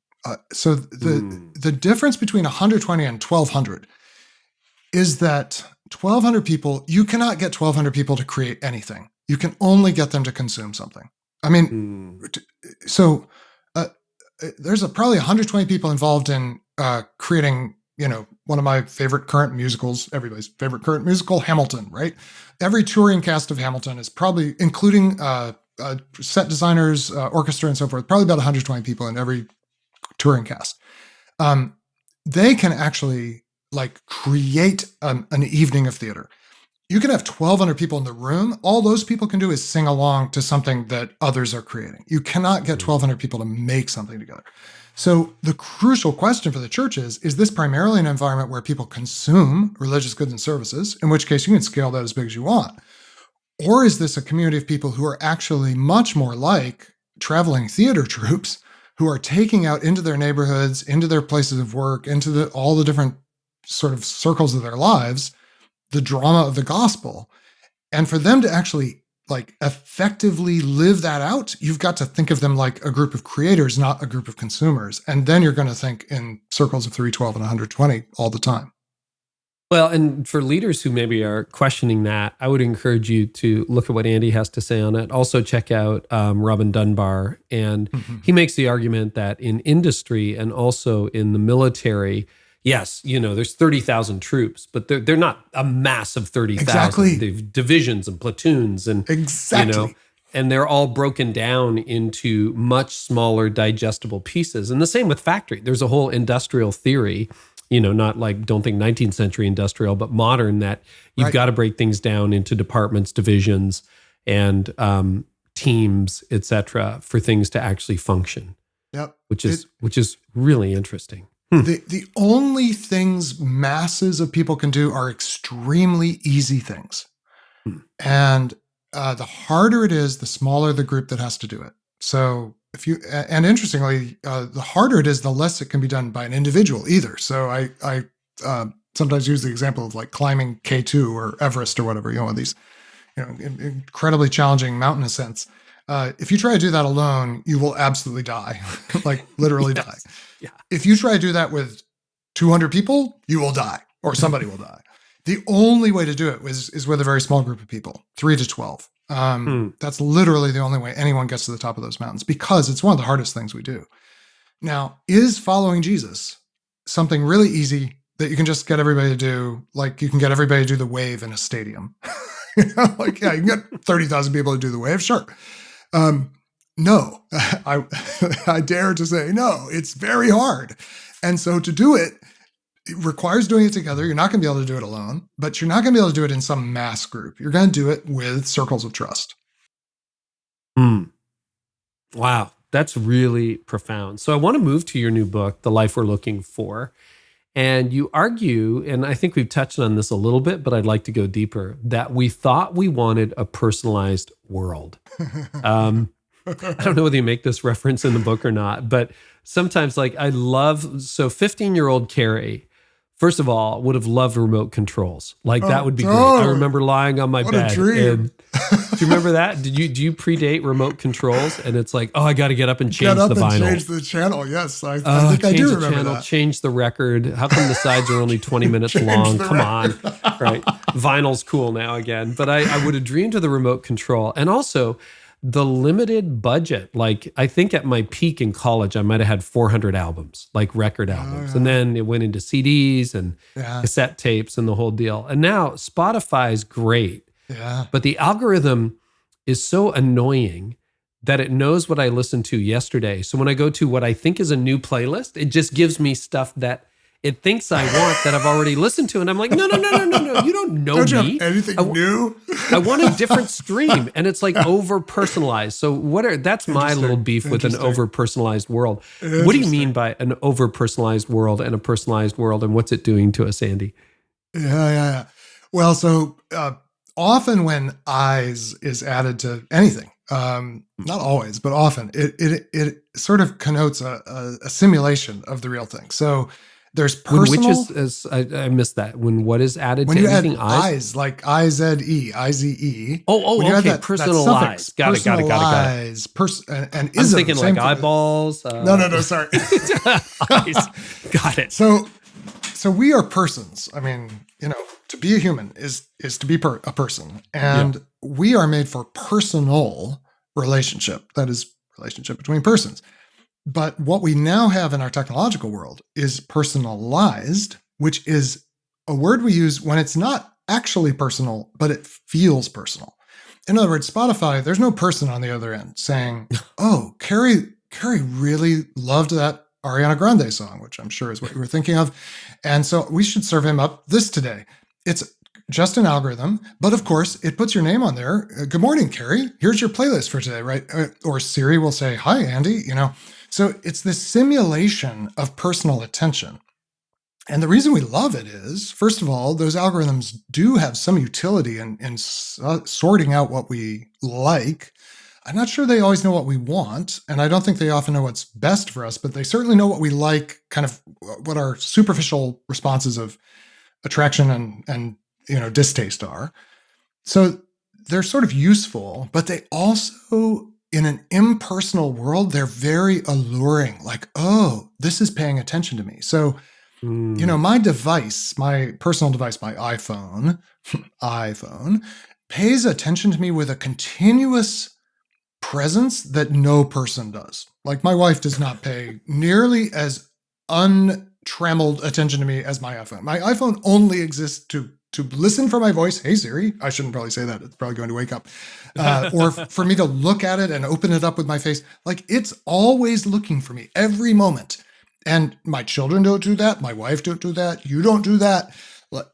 So the difference between 120 and 1,200 is that 1,200 people, you cannot get 1,200 people to create anything. You can only get them to consume something. I mean, so there's probably 120 people involved in creating, one of my favorite current musicals, everybody's favorite current musical, Hamilton, right? Every touring cast of Hamilton is probably, including set designers, orchestra, and so forth, probably about 120 people in every touring cast. They can actually create an evening of theater. You can have 1,200 people in the room. All those people can do is sing along to something that others are creating. You cannot get 1,200 people to make something together. So the crucial question for the church is this primarily an environment where people consume religious goods and services, in which case you can scale that as big as you want? Or is this a community of people who are actually much more like traveling theater troupes who are taking out into their neighborhoods, into their places of work, into all the different sort of circles of their lives, the drama of the gospel? And for them to actually effectively live that out, you've got to think of them like a group of creators, not a group of consumers. And then you're going to think in circles of 3, 12, and 120 all the time. Well, and for leaders who maybe are questioning that, I would encourage you to look at what Andy has to say on it. Also check out Robin Dunbar. And he makes the argument that in industry and also in the military, yes, there's 30,000 troops, but they're not a mass of 30,000. Exactly. They've divisions and platoons and, and they're all broken down into much smaller digestible pieces. And the same with factory. There's a whole industrial theory, not don't think 19th century industrial, but modern, that you've got to break things down into departments, divisions, and teams, et cetera, for things to actually function. Yep. Which is really interesting. The only things masses of people can do are extremely easy things. And the harder it is, the smaller the group that has to do it. So and interestingly, the harder it is, the less it can be done by an individual either. So I sometimes use the example of climbing K2 or Everest or whatever, these, incredibly challenging mountain ascents. If you try to do that alone, you will absolutely die, literally die. Yeah. If you try to do that with 200 people, you will die or somebody will die. The only way to do it is with a very small group of people, 3 to 12. That's literally the only way anyone gets to the top of those mountains, because it's one of the hardest things we do. Now, is following Jesus something really easy that you can just get everybody to do? You can get everybody to do the wave in a stadium. You can get 30,000 people to do the wave. Sure. No, I dare to say no, it's very hard. And so to do it, it requires doing it together. You're not going to be able to do it alone, but you're not going to be able to do it in some mass group. You're going to do it with circles of trust. Wow, that's really profound. So I want to move to your new book, The Life We're Looking For. And you argue, and I think we've touched on this a little bit, but I'd like to go deeper, that we thought we wanted a personalized world. I don't know whether you make this reference in the book or not, but sometimes 15-year-old Carey, first of all, would have loved remote controls. That would be great. I remember lying on my bed. What a dream. Do you remember that? Do you predate remote controls? And it's I got to get up and change the vinyl. Change the channel. Yes, I think I do remember that. Change the record. How come the sides are only 20 minutes long? Come on, right? Vinyl's cool now again. But I would have dreamed of the remote control. And also, the limited budget. Like I think at my peak in college, I might have had 400 albums, like record albums. And then it went into CDs and cassette tapes and the whole deal. And now Spotify is great, but the algorithm is so annoying that it knows what I listened to yesterday. So when I go to what I think is a new playlist, it just gives me stuff that it thinks I want that I've already listened to. And I'm like, no. You don't know don't me. You have anything new? I want a different stream. And it's like over-personalized. So that's my little beef with an over-personalized world. What do you mean by an over-personalized world and a personalized world? And what's it doing to us, Andy? Yeah. Well, so often when eyes is added to anything, not always, but often, it sort of connotes a simulation of the real thing. So there's personal. I missed that. When what is added when to you anything? Add eyes, like I-Z-E, I-Z-E. Okay. Personalized. Got it. And I'm thinking like eyeballs. No, sorry. Eyes. Got it. So we are persons. I mean, to be a human is to be a person. And we are made for personal relationship. That is relationship between persons. But what we now have in our technological world is personalized, which is a word we use when it's not actually personal, but it feels personal. In other words, Spotify, there's no person on the other end saying, oh, Carey really loved that Ariana Grande song, which I'm sure is what you were thinking of. And so we should serve him up this today. It's just an algorithm, but of course it puts your name on there. Good morning, Carey. Here's your playlist for today, right? Or Siri will say, hi, Andy, So it's this simulation of personal attention. And the reason we love it is, first of all, those algorithms do have some utility in sorting out what we like. I'm not sure they always know what we want, and I don't think they often know what's best for us, but they certainly know what we like, kind of what our superficial responses of attraction and distaste are. So they're sort of useful, but they also, in an impersonal world, they're very alluring. Like, oh, this is paying attention to me. So, my device, my personal device, my iPhone, pays attention to me with a continuous presence that no person does. Like my wife does not pay nearly as untrammeled attention to me as my iPhone. My iPhone only exists to listen for my voice. Hey, Siri. I shouldn't probably say that. It's probably going to wake up. Or for me to look at it and open it up with my face. Like it's always looking for me every moment. And my children don't do that. My wife don't do that. You don't do that.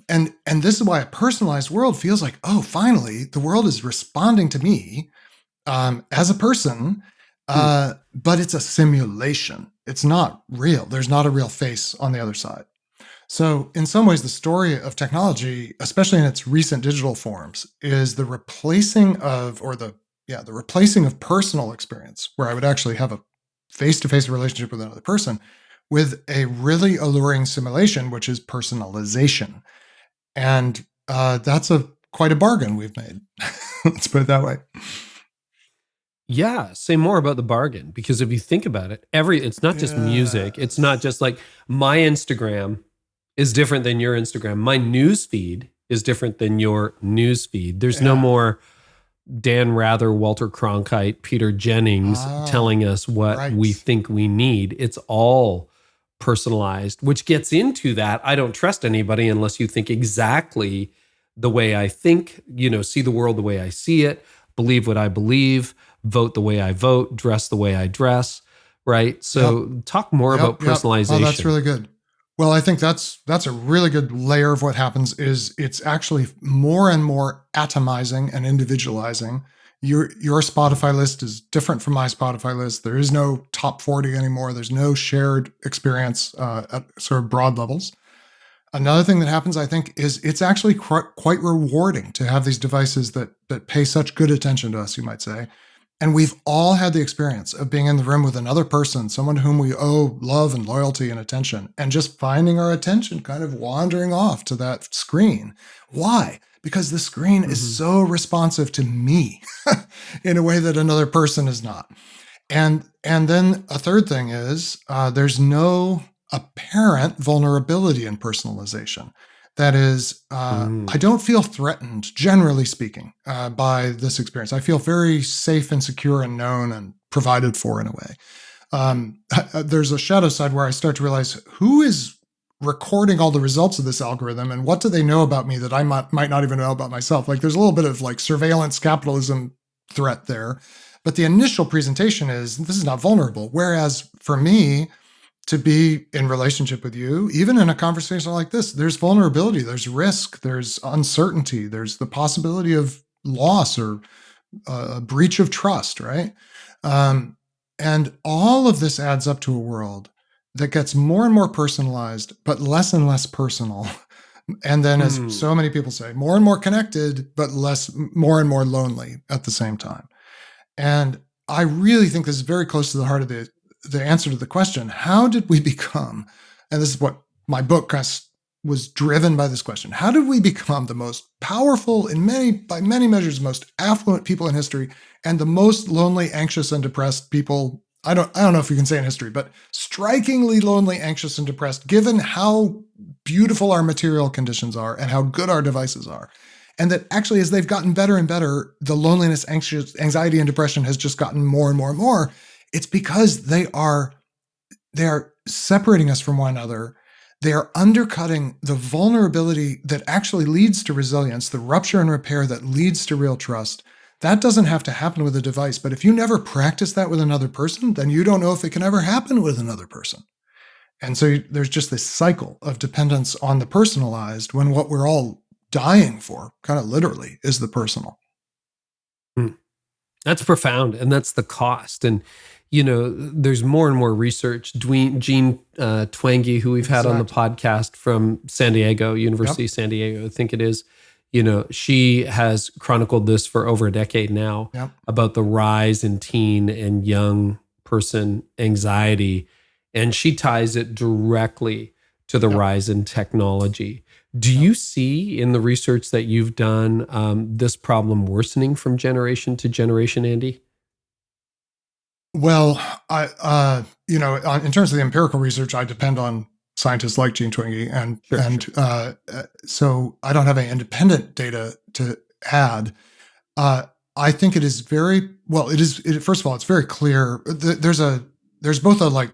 And this is why a personalized world feels like, oh, finally, the world is responding to me as a person, but it's a simulation. It's not real. There's not a real face on the other side. So in some ways, the story of technology, especially in its recent digital forms, is the replacing of personal experience, where I would actually have a face-to-face relationship with another person, with a really alluring simulation, which is personalization. And that's quite a bargain we've made. Let's put it that way. Yeah, say more about the bargain, because if you think about it, it's not just music. It's not just like my Instagram is different than your Instagram. My news feed is different than your news feed. There's no more Dan Rather, Walter Cronkite, Peter Jennings telling us what we think we need. It's all personalized, which gets into that. I don't trust anybody unless you think exactly the way I think, see the world the way I see it, believe what I believe, vote the way I vote, dress the way I dress, right? So talk more about personalization. Well, that's really good. Well, I think that's a really good layer of what happens is it's actually more and more atomizing and individualizing. Your Spotify list is different from my Spotify list. There is no top 40 anymore. There's no shared experience at sort of broad levels. Another thing that happens, I think, is it's actually quite rewarding to have these devices that pay such good attention to us, you might say. And we've all had the experience of being in the room with another person, someone whom we owe love and loyalty and attention, and just finding our attention kind of wandering off to that screen. Why? Because the screen is so responsive to me in a way that another person is not. And then a third thing is there's no apparent vulnerability in personalization. That is, I don't feel threatened, generally speaking, by this experience. I feel very safe and secure and known and provided for in a way. There's a shadow side where I start to realize who is recording all the results of this algorithm and what do they know about me that I might not even know about myself. Like there's a little bit of like surveillance capitalism threat there. But the initial presentation is this is not vulnerable. Whereas for me, to be in relationship with you, even in a conversation like this, there's vulnerability, there's risk, there's uncertainty, there's the possibility of loss or a breach of trust, right? And all of this adds up to a world that gets more and more personalized, but less and less personal. And then, as so many people say, more and more connected, but more and more lonely at the same time. And I really think this is very close to the heart of the answer to the question, how did we become, and this is what my book was driven by this question, how did we become the most powerful, by many measures, most affluent people in history, and the most lonely, anxious, and depressed people, I don't know if you can say in history, but strikingly lonely, anxious, and depressed, given how beautiful our material conditions are and how good our devices are. And that actually, as they've gotten better and better, the loneliness, anxiety, and depression has just gotten more and more and more. It's because they are separating us from one another. They are undercutting the vulnerability that actually leads to resilience, the rupture and repair that leads to real trust. That doesn't have to happen with a device. But if you never practice that with another person, then you don't know if it can ever happen with another person. And so there's just this cycle of dependence on the personalized when what we're all dying for, kind of literally, is the personal. That's profound. And that's the cost. And there's more and more research. Jean Twenge, who we've had on the podcast from San Diego, University of San Diego, I think it is, she has chronicled this for over a decade now about the rise in teen and young person anxiety. And she ties it directly to the rise in technology. Do you see in the research that you've done this problem worsening from generation to generation, Andy? Well, in terms of the empirical research, I depend on scientists like Jean Twenge, so I don't have any independent data to add. I think it is very well. First of all, it's very clear. There's both a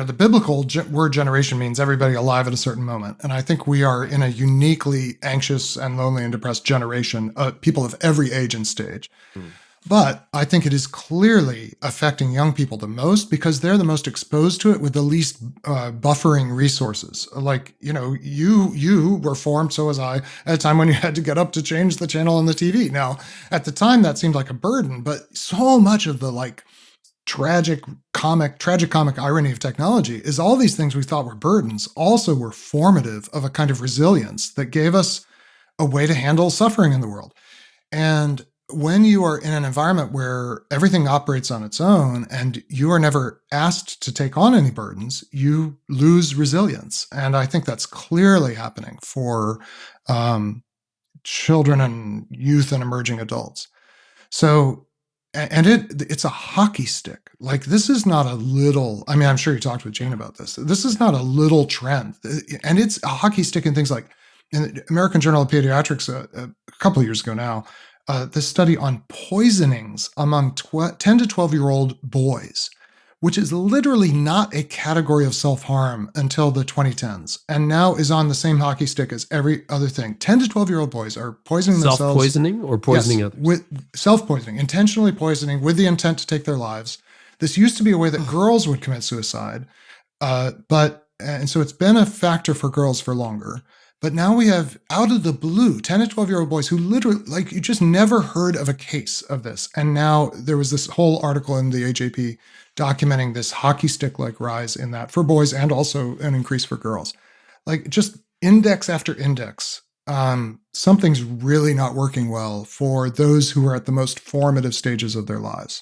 the biblical word generation means everybody alive at a certain moment, and I think we are in a uniquely anxious and lonely and depressed generation, people of every age and stage. But I think it is clearly affecting young people the most because they're the most exposed to it with the least buffering resources. Like, you were formed, so was I, at a time when you had to get up to change the channel on the TV. Now, at the time, that seemed like a burden, but so much of the tragic comic irony of technology is all these things we thought were burdens also were formative of a kind of resilience that gave us a way to handle suffering in the world. And when you are in an environment where everything operates on its own and you are never asked to take on any burdens, you lose resilience. And I think that's clearly happening for children and youth and emerging adults. So, and it's a hockey stick. Like, this is not a little, I'm sure you talked with Jane about this. This is not a little trend. And it's a hockey stick in things like, in the American Journal of Pediatrics a couple of years ago now, this study on poisonings among 10 to 12-year-old boys, which is literally not a category of self-harm until the 2010s, and now is on the same hockey stick as every other thing. 10 to 12-year-old boys are poisoning themselves. Self-poisoning or poisoning others? With self-poisoning, intentionally poisoning with the intent to take their lives. This used to be a way that girls would commit suicide, and so it's been a factor for girls for longer. But now we have, out of the blue, 10 to 12-year-old boys who literally, you just never heard of a case of this. And now there was this whole article in the AJP documenting this hockey stick-like rise in that for boys and also an increase for girls. Just index after index, something's really not working well for those who are at the most formative stages of their lives.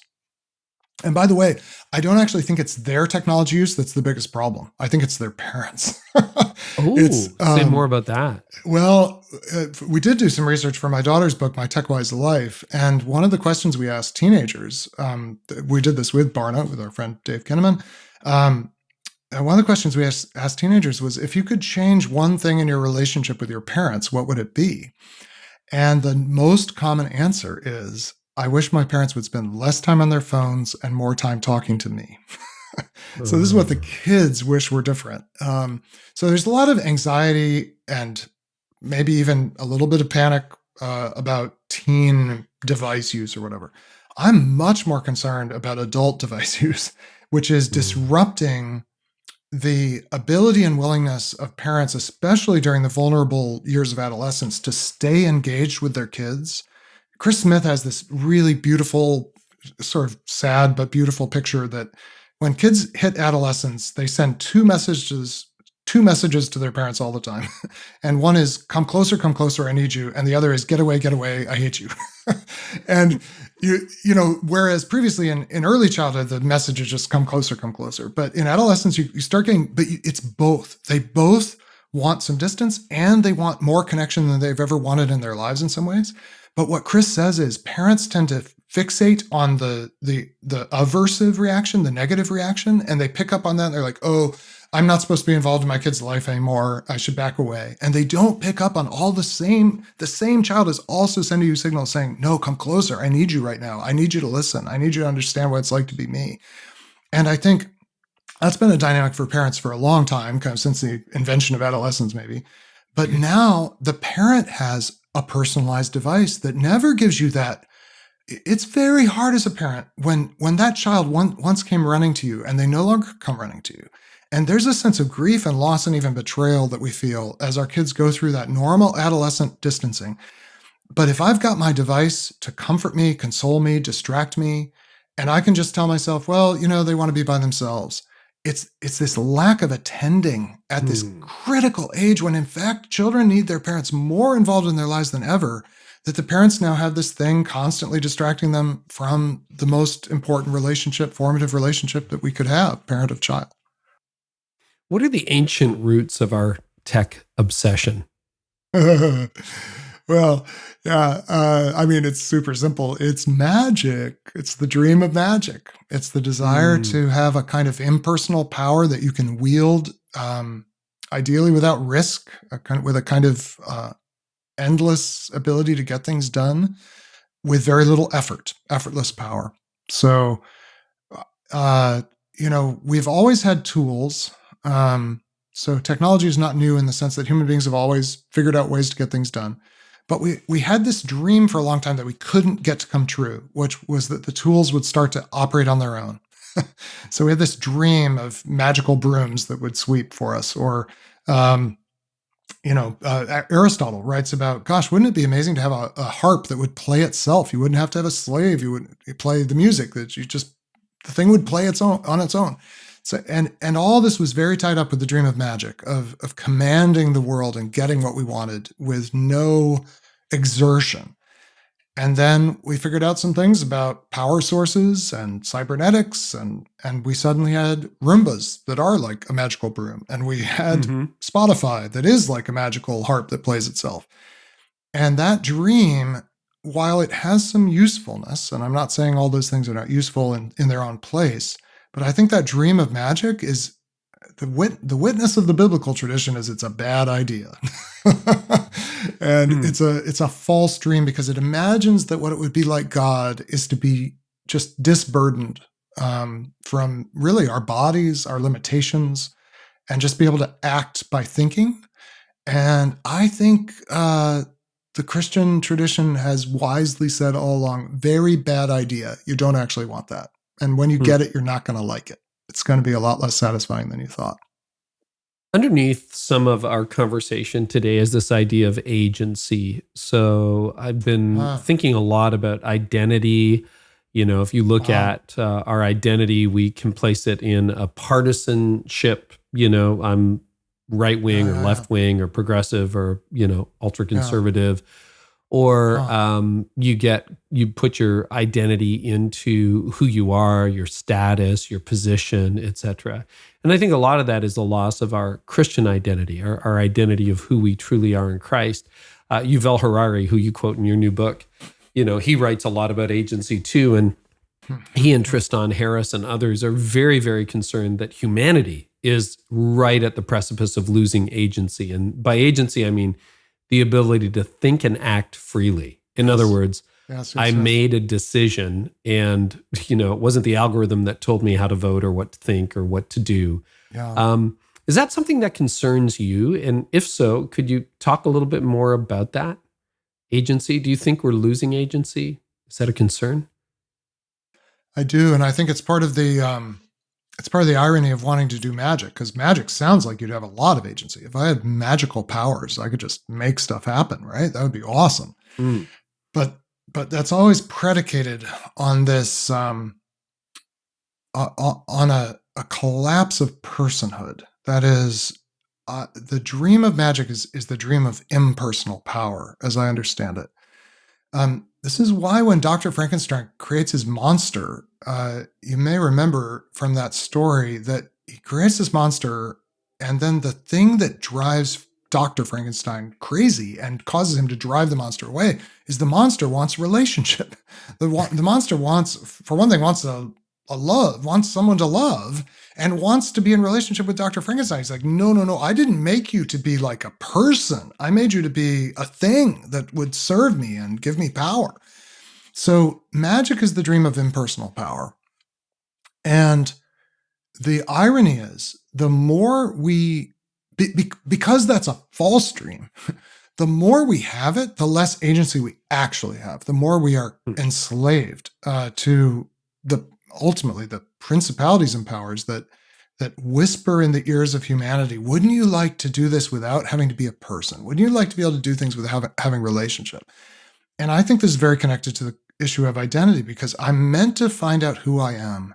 And by the way, I don't actually think it's their technology use that's the biggest problem. I think it's their parents. Say more about that. Well, we did do some research for my daughter's book, My Tech-Wise Life. And one of the questions we asked teenagers, we did this with Barna, with our friend Dave Kinnaman, one of the questions we asked teenagers was, if you could change one thing in your relationship with your parents, what would it be? And the most common answer is, I wish my parents would spend less time on their phones and more time talking to me. So this is what the kids wish were different. So there's a lot of anxiety and maybe even a little bit of panic about teen device use or whatever. I'm much more concerned about adult device use, which is disrupting the ability and willingness of parents, especially during the vulnerable years of adolescence, to stay engaged with their kids. Chris Smith has this really beautiful, sort of sad but beautiful picture that when kids hit adolescence, they send two messages to their parents all the time. And one is, come closer, I need you. And the other is, get away, I hate you. And whereas previously in early childhood, the message is just come closer. But in adolescence, you start getting, it's both. They both want some distance and they want more connection than they've ever wanted in their lives in some ways. But what Chris says is parents tend to fixate on the aversive reaction, the negative reaction, and they pick up on that. And they're like, oh, I'm not supposed to be involved in my kid's life anymore. I should back away. And they don't pick up on all the same child is also sending you signals saying, no, come closer. I need you right now. I need you to listen. I need you to understand what it's like to be me. And I think that's been a dynamic for parents for a long time, kind of since the invention of adolescence, maybe. But now the parent has a personalized device that never gives you that. It's very hard as a parent when that child once came running to you and they no longer come running to you. And there's a sense of grief and loss and even betrayal that we feel as our kids go through that normal adolescent distancing. But if I've got my device to comfort me, console me, distract me, and I can just tell myself, well, they want to be by themselves. It's this lack of attending at this critical age when in fact children need their parents more involved in their lives than ever, that the parents now have this thing constantly distracting them from the most important formative relationship that we could have, parent of child. What are the ancient roots of our tech obsession? Well, yeah, it's super simple. It's magic. It's the dream of magic. It's the desire to have a kind of impersonal power that you can wield, ideally without risk, with a kind of endless ability to get things done with very little effort, effortless power. So, we've always had tools. So technology is not new in the sense that human beings have always figured out ways to get things done. But we had this dream for a long time that we couldn't get to come true, which was that the tools would start to operate on their own. So we had this dream of magical brooms that would sweep for us. Or, Aristotle writes about, gosh, wouldn't it be amazing to have a harp that would play itself? You wouldn't have to have a slave. You would play the music the thing would play on its own. So, and all this was very tied up with the dream of magic, of commanding the world and getting what we wanted with no exertion. And then we figured out some things about power sources and cybernetics, and we suddenly had Roombas that are like a magical broom, and we had Spotify that is like a magical harp that plays itself. And that dream, while it has some usefulness, and I'm not saying all those things are not useful in their own place, but I think that dream of magic is the witness of the biblical tradition is it's a bad idea. And it's a false dream because it imagines that what it would be like God is to be just disburdened from really our bodies, our limitations, and just be able to act by thinking. And I think the Christian tradition has wisely said all along, very bad idea. You don't actually want that. And when you get it, you're not going to like it. It's going to be a lot less satisfying than you thought. Underneath some of our conversation today is this idea of agency. So I've been thinking a lot about identity. If you look at our identity, we can place it in a partisanship. I'm right wing or left wing or progressive or, ultra conservative. Or you put your identity into who you are, your status, your position, etc. And I think a lot of that is the loss of our Christian identity, our identity of who we truly are in Christ. Yuval Harari, who you quote in your new book, he writes a lot about agency too. And he and Tristan Harris and others are very, very concerned that humanity is right at the precipice of losing agency. And by agency, I mean the ability to think and act freely. In other words, I made a decision and, it wasn't the algorithm that told me how to vote or what to think or what to do. Yeah. Is that something that concerns you? And if so, could you talk a little bit more about that? Agency? Do you think we're losing agency? Is that a concern? I do. And I think it's part of the irony of wanting to do magic, because magic sounds like you'd have a lot of agency. If I had magical powers, I could just make stuff happen, right? That would be awesome. Mm. But that's always predicated on this, on a collapse of personhood. That is, the dream of magic is the dream of impersonal power, as I understand it. This is why when Dr. Frankenstein creates his monster, you may remember from that story that he creates this monster, and then the thing that drives Dr. Frankenstein crazy and causes him to drive the monster away is the monster wants relationship. The monster wants, for one thing, wants someone to love, and wants to be in relationship with Dr. Frankenstein. He's like, no, I didn't make you to be like a person. I made you to be a thing that would serve me and give me power. So magic is the dream of impersonal power. And the irony is, the more we, because that's a false dream, the more we have it, the less agency we actually have, the more we are enslaved to ultimately the principalities and powers that whisper in the ears of humanity. Wouldn't you like to do this without having to be a person? Wouldn't you like to be able to do things without having relationship? And I think this is very connected to the issue of identity, because I'm meant to find out who I am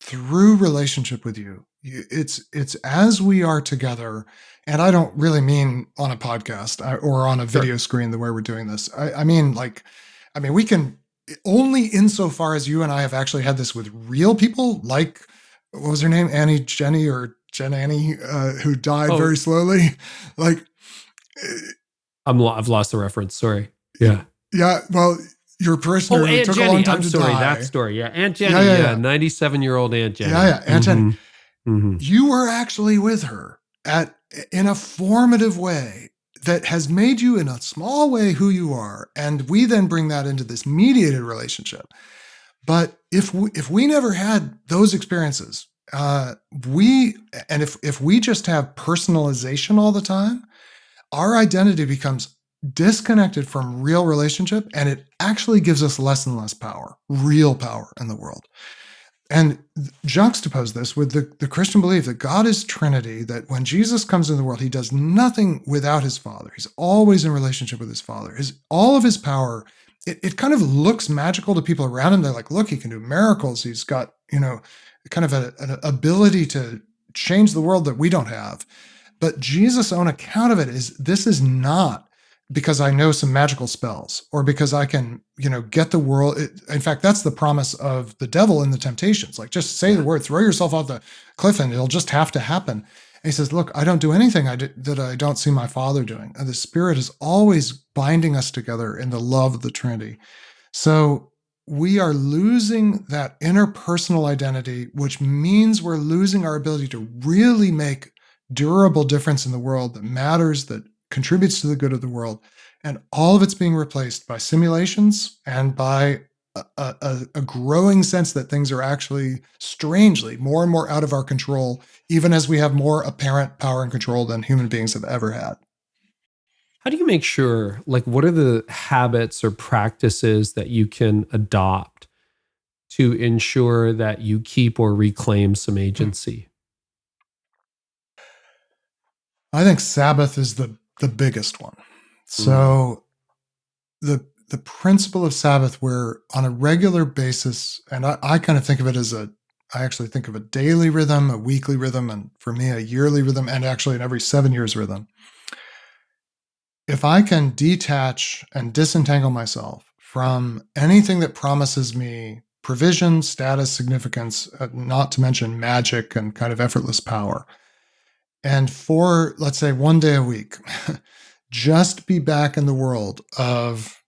through relationship with you. It's as we are together, and I don't really mean on a podcast or on a video screen the way we're doing this. I mean, we can, only insofar as you and I have actually had this with real people, like, what was her name? Jenny, who died very slowly. Like, I've lost the reference. Sorry. Yeah. Yeah. Well, your parishioner Aunt took Jenny. a long time I'm to sorry, die. That story. Yeah. Aunt Jenny. Yeah. 97-year-old Aunt Jenny. Yeah. Aunt Jenny. Mm-hmm. You were actually with her in a formative way that has made you in a small way who you are. And we then bring that into this mediated relationship. But if we never had those experiences, if we just have personalization all the time, our identity becomes disconnected from real relationship, and it actually gives us less and less power, real power in the world. And juxtapose this with the Christian belief that God is Trinity, that when Jesus comes into the world, he does nothing without his Father. He's always in relationship with his Father. All of his power, it kind of looks magical to people around him. They're like, look, he can do miracles. He's got, kind of an ability to change the world that we don't have. But Jesus' own account of it is, this is not because I know some magical spells or because I can, get the world. In fact, that's the promise of the devil in the temptations. Like, just say the word, throw yourself off the cliff, and it'll just have to happen. And he says, look, I don't do anything that I don't see my Father doing. And the Spirit is always binding us together in the love of the Trinity. So we are losing that interpersonal identity, which means we're losing our ability to really make durable difference in the world that matters, that contributes to the good of the world. And all of it's being replaced by simulations and by a growing sense that things are actually, strangely, more and more out of our control, even as we have more apparent power and control than human beings have ever had. How do you make sure, what are the habits or practices that you can adopt to ensure that you keep or reclaim some agency? I think Sabbath is the biggest one. So the principle of Sabbath, where on a regular basis, and I kind of think of it as I actually think of a daily rhythm, a weekly rhythm, and for me, a yearly rhythm, and actually an every 7 years rhythm. If I can detach and disentangle myself from anything that promises me provision, status, significance, not to mention magic and kind of effortless power, and for, let's say, 1 day a week, just be back in the world of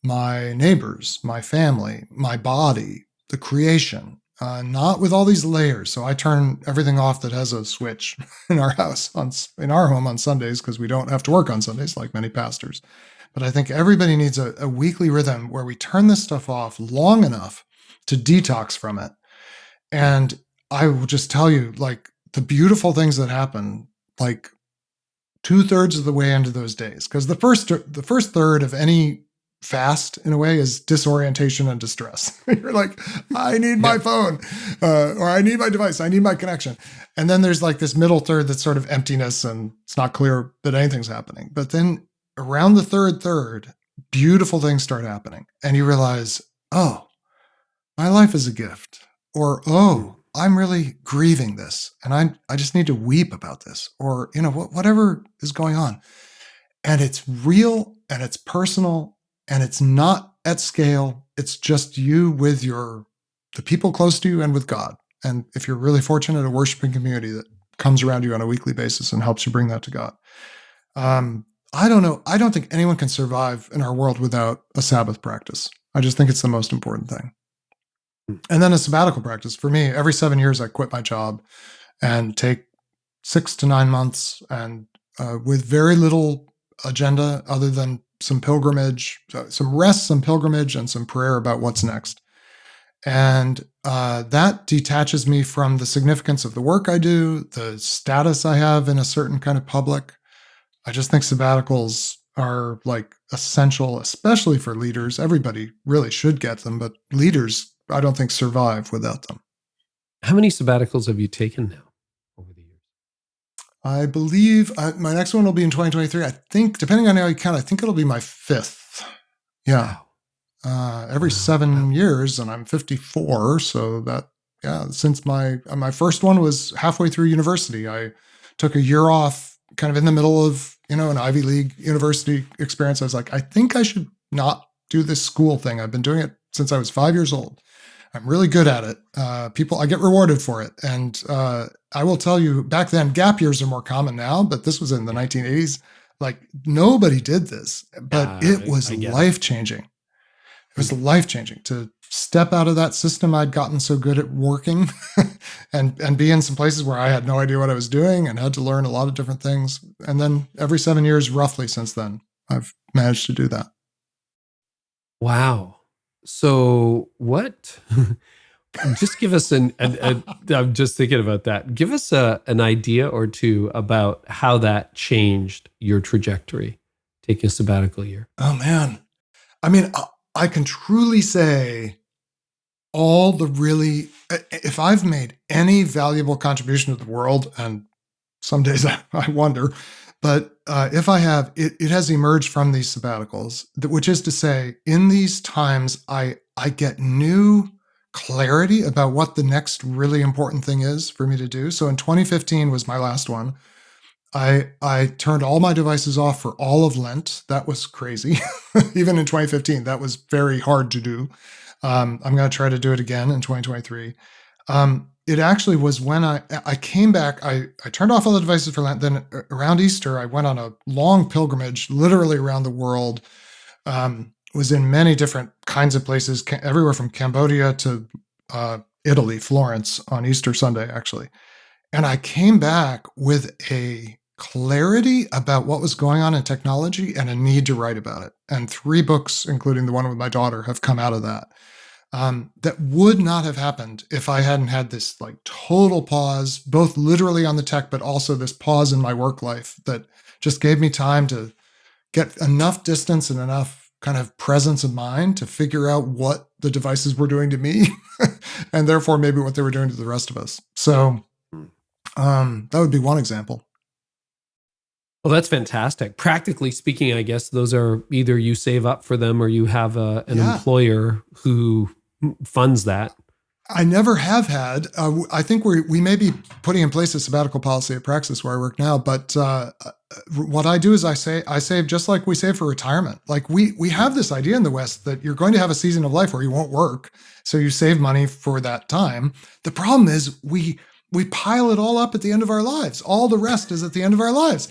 my neighbors, my family, my body, the creation, not with all these layers. So I turn everything off that has a switch in our house, in our home on Sundays, because we don't have to work on Sundays like many pastors. But I think everybody needs a weekly rhythm where we turn this stuff off long enough to detox from it. And I will just tell you, like, the beautiful things that happen, like 2/3 of the way into those days, because the first third of any fast, in a way, is disorientation and distress. You're like, I need my phone, or I need my device, I need my connection. And then there's like this middle third that's sort of emptiness and it's not clear that anything's happening. But then around the third, beautiful things start happening. And you realize, oh, my life is a gift. Or, oh, I'm really grieving this and I just need to weep about this. Or, whatever is going on. And it's real and it's personal and it's not at scale. It's just you with the people close to you and with God. And if you're really fortunate, a worshiping community that comes around you on a weekly basis and helps you bring that to God. I don't know. I don't think anyone can survive in our world without a Sabbath practice. I just think it's the most important thing. And then a sabbatical practice. For me, every 7 years, I quit my job and take 6 to 9 months and with very little agenda other than some pilgrimage, some rest, some pilgrimage, and some prayer about what's next. And that detaches me from the significance of the work I do, the status I have in a certain kind of public. I just think sabbaticals are like essential, especially for leaders. Everybody really should get them, but leaders, I don't think, survive without them. How many sabbaticals have you taken now over the years? I believe my next one will be in 2023. I think, depending on how you count, I think it'll be my 5th. Yeah. Every 7 years, and I'm 54. So that, since my first one was halfway through university, I took a year off kind of in the middle of, an Ivy League university experience. I was like, I think I should not do this school thing. I've been doing it since I was 5 years old. I'm really good at it. I get rewarded for it. And I will tell you, back then, gap years are more common now, but this was in the 1980s. Like, nobody did this, but it was life-changing. It was life-changing to step out of that system I'd gotten so good at working and be in some places where I had no idea what I was doing and had to learn a lot of different things. And then every 7 years, roughly since then, I've managed to do that. Wow. So what, just give us I'm just thinking about that. Give us an idea or two about how that changed your trajectory, taking a sabbatical year. Oh, man. I mean, I can truly say if I've made any valuable contribution to the world, and some days I wonder, but if I have, it has emerged from these sabbaticals, which is to say, in these times, I get new clarity about what the next really important thing is for me to do. So in 2015 was my last one. I turned all my devices off for all of Lent. That was crazy. Even in 2015, that was very hard to do. I'm going to try to do it again in 2023. It actually was when I came back, I turned off all the devices for Lent. Then around Easter, I went on a long pilgrimage, literally around the world, was in many different kinds of places, everywhere from Cambodia to Italy, Florence, on Easter Sunday, actually. And I came back with a clarity about what was going on in technology and a need to write about it. And 3 books, including the one with my daughter, have come out of that. That would not have happened if I hadn't had this like total pause, both literally on the tech, but also this pause in my work life that just gave me time to get enough distance and enough kind of presence of mind to figure out what the devices were doing to me and therefore maybe what they were doing to the rest of us. So that would be one example. Well, that's fantastic. Practically speaking, I guess those are either you save up for them or you have an employer who funds that. I never have had. I think we may be putting in place a sabbatical policy at Praxis where I work now. But what I do is I save just like we save for retirement. Like we have this idea in the West that you're going to have a season of life where you won't work, so you save money for that time. The problem is we pile it all up at the end of our lives. All the rest is at the end of our lives.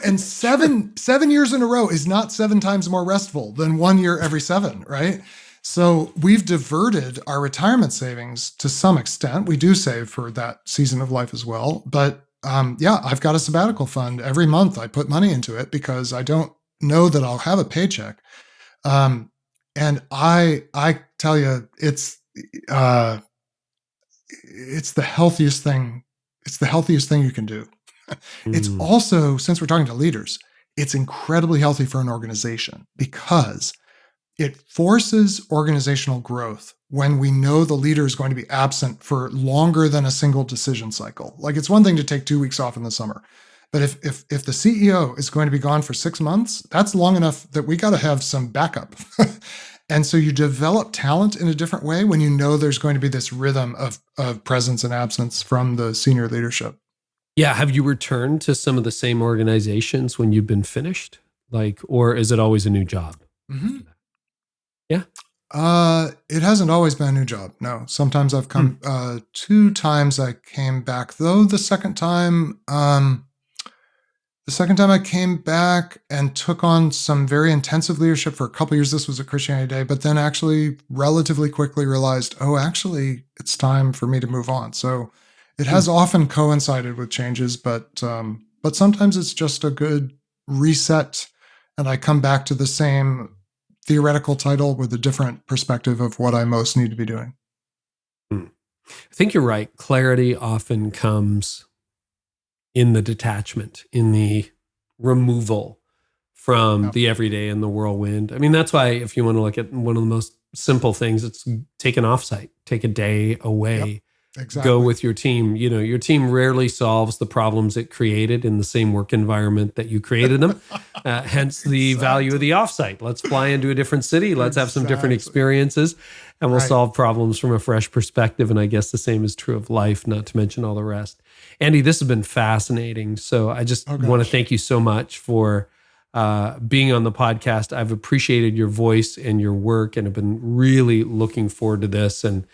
And seven years in a row is not 7 times more restful than 1 year every 7, right? So we've diverted our retirement savings to some extent. We do save for that season of life as well. But I've got a sabbatical fund. Every month I put money into it because I don't know that I'll have a paycheck. And I tell you, it's the healthiest thing. It's the healthiest thing you can do. It's also, since we're talking to leaders, it's incredibly healthy for an organization because it forces organizational growth when we know the leader is going to be absent for longer than a single decision cycle. Like, it's one thing to take 2 weeks off in the summer, but if the CEO is going to be gone for 6 months, that's long enough that we got to have some backup. And so you develop talent in a different way when you know there's going to be this rhythm of presence and absence from the senior leadership. Yeah. Have you returned to some of the same organizations when you've been finished? Or is it always a new job? Mm-hmm. Yeah. It hasn't always been a new job. No. Sometimes I've come, 2 times I came back, though the second time I came back and took on some very intensive leadership for a couple of years. This was at Christianity Day, but then actually relatively quickly realized, actually it's time for me to move on. So it has often coincided with changes, but sometimes it's just a good reset and I come back to the same theoretical title with a different perspective of what I most need to be doing. I think you're right. Clarity often comes in the detachment, in the removal from the everyday and the whirlwind. I mean, that's why if you want to look at one of the most simple things, it's take an offsite, take a day away. Yep. Exactly. Go with your team. Your team rarely solves the problems it created in the same work environment that you created them. Hence the value of the offsite. Let's fly into a different city. Let's have some different experiences, and we'll solve problems from a fresh perspective. And I guess the same is true of life, not to mention all the rest. Andy, this has been fascinating. So I just want to thank you so much for being on the podcast. I've appreciated your voice and your work, and have been really looking forward to this. And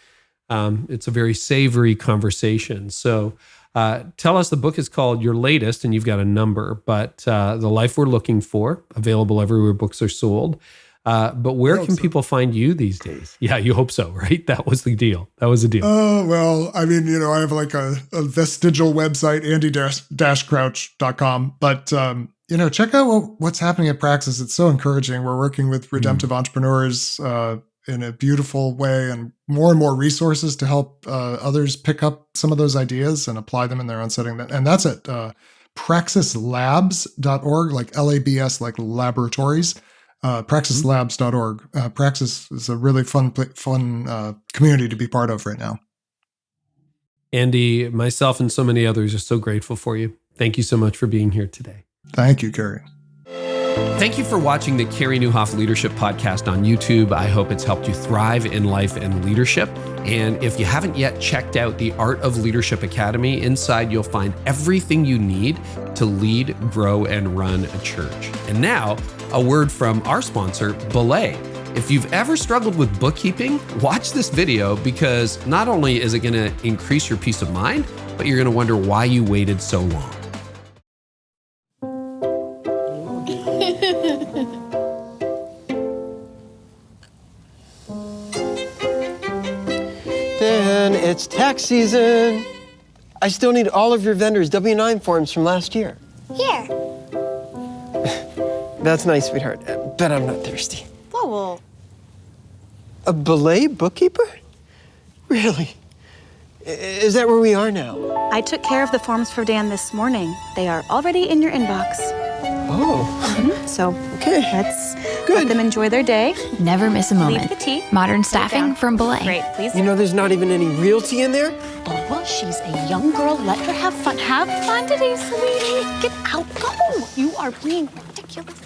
it's a very savory conversation. So tell us, the book is called Your Latest, and you've got a number, but The Life We're Looking For, available everywhere books are sold. But where can people find you these days? Yeah, you hope so, right? That was the deal. Oh, well, I mean, I have like a vestigial website, andy-crouch.com. But, check out what's happening at Praxis. It's so encouraging. We're working with redemptive entrepreneurs in a beautiful way, and more resources to help others pick up some of those ideas and apply them in their own setting. And that's at praxislabs.org, like LABS, like laboratories. Praxislabs.org. Praxis is a really fun community to be part of right now. Andy, myself, and so many others are so grateful for you. Thank you so much for being here today. Thank you, Carey. Thank you for watching the Carey Nieuwhof Leadership Podcast on YouTube. I hope it's helped you thrive in life and leadership. And if you haven't yet checked out the Art of Leadership Academy, inside you'll find everything you need to lead, grow, and run a church. And now, a word from our sponsor, Belay. If you've ever struggled with bookkeeping, watch this video, because not only is it going to increase your peace of mind, but you're going to wonder why you waited so long. It's tax season. I still need all of your vendors' W-9 forms from last year. Here. That's nice, sweetheart. But I'm not thirsty. Whoa. A Belay bookkeeper? Really? Is that where we are now? I took care of the forms for Dan this morning. They are already in your inbox. Oh. So, okay. Let's let them enjoy their day. Never miss a moment. Leave the tea. Modern staffing from Belay. Great, please. There's not even any real tea in there? Oh, well, she's a young girl. Let her have fun. Have fun today, sweetie. Get out. Go. You are being ridiculous.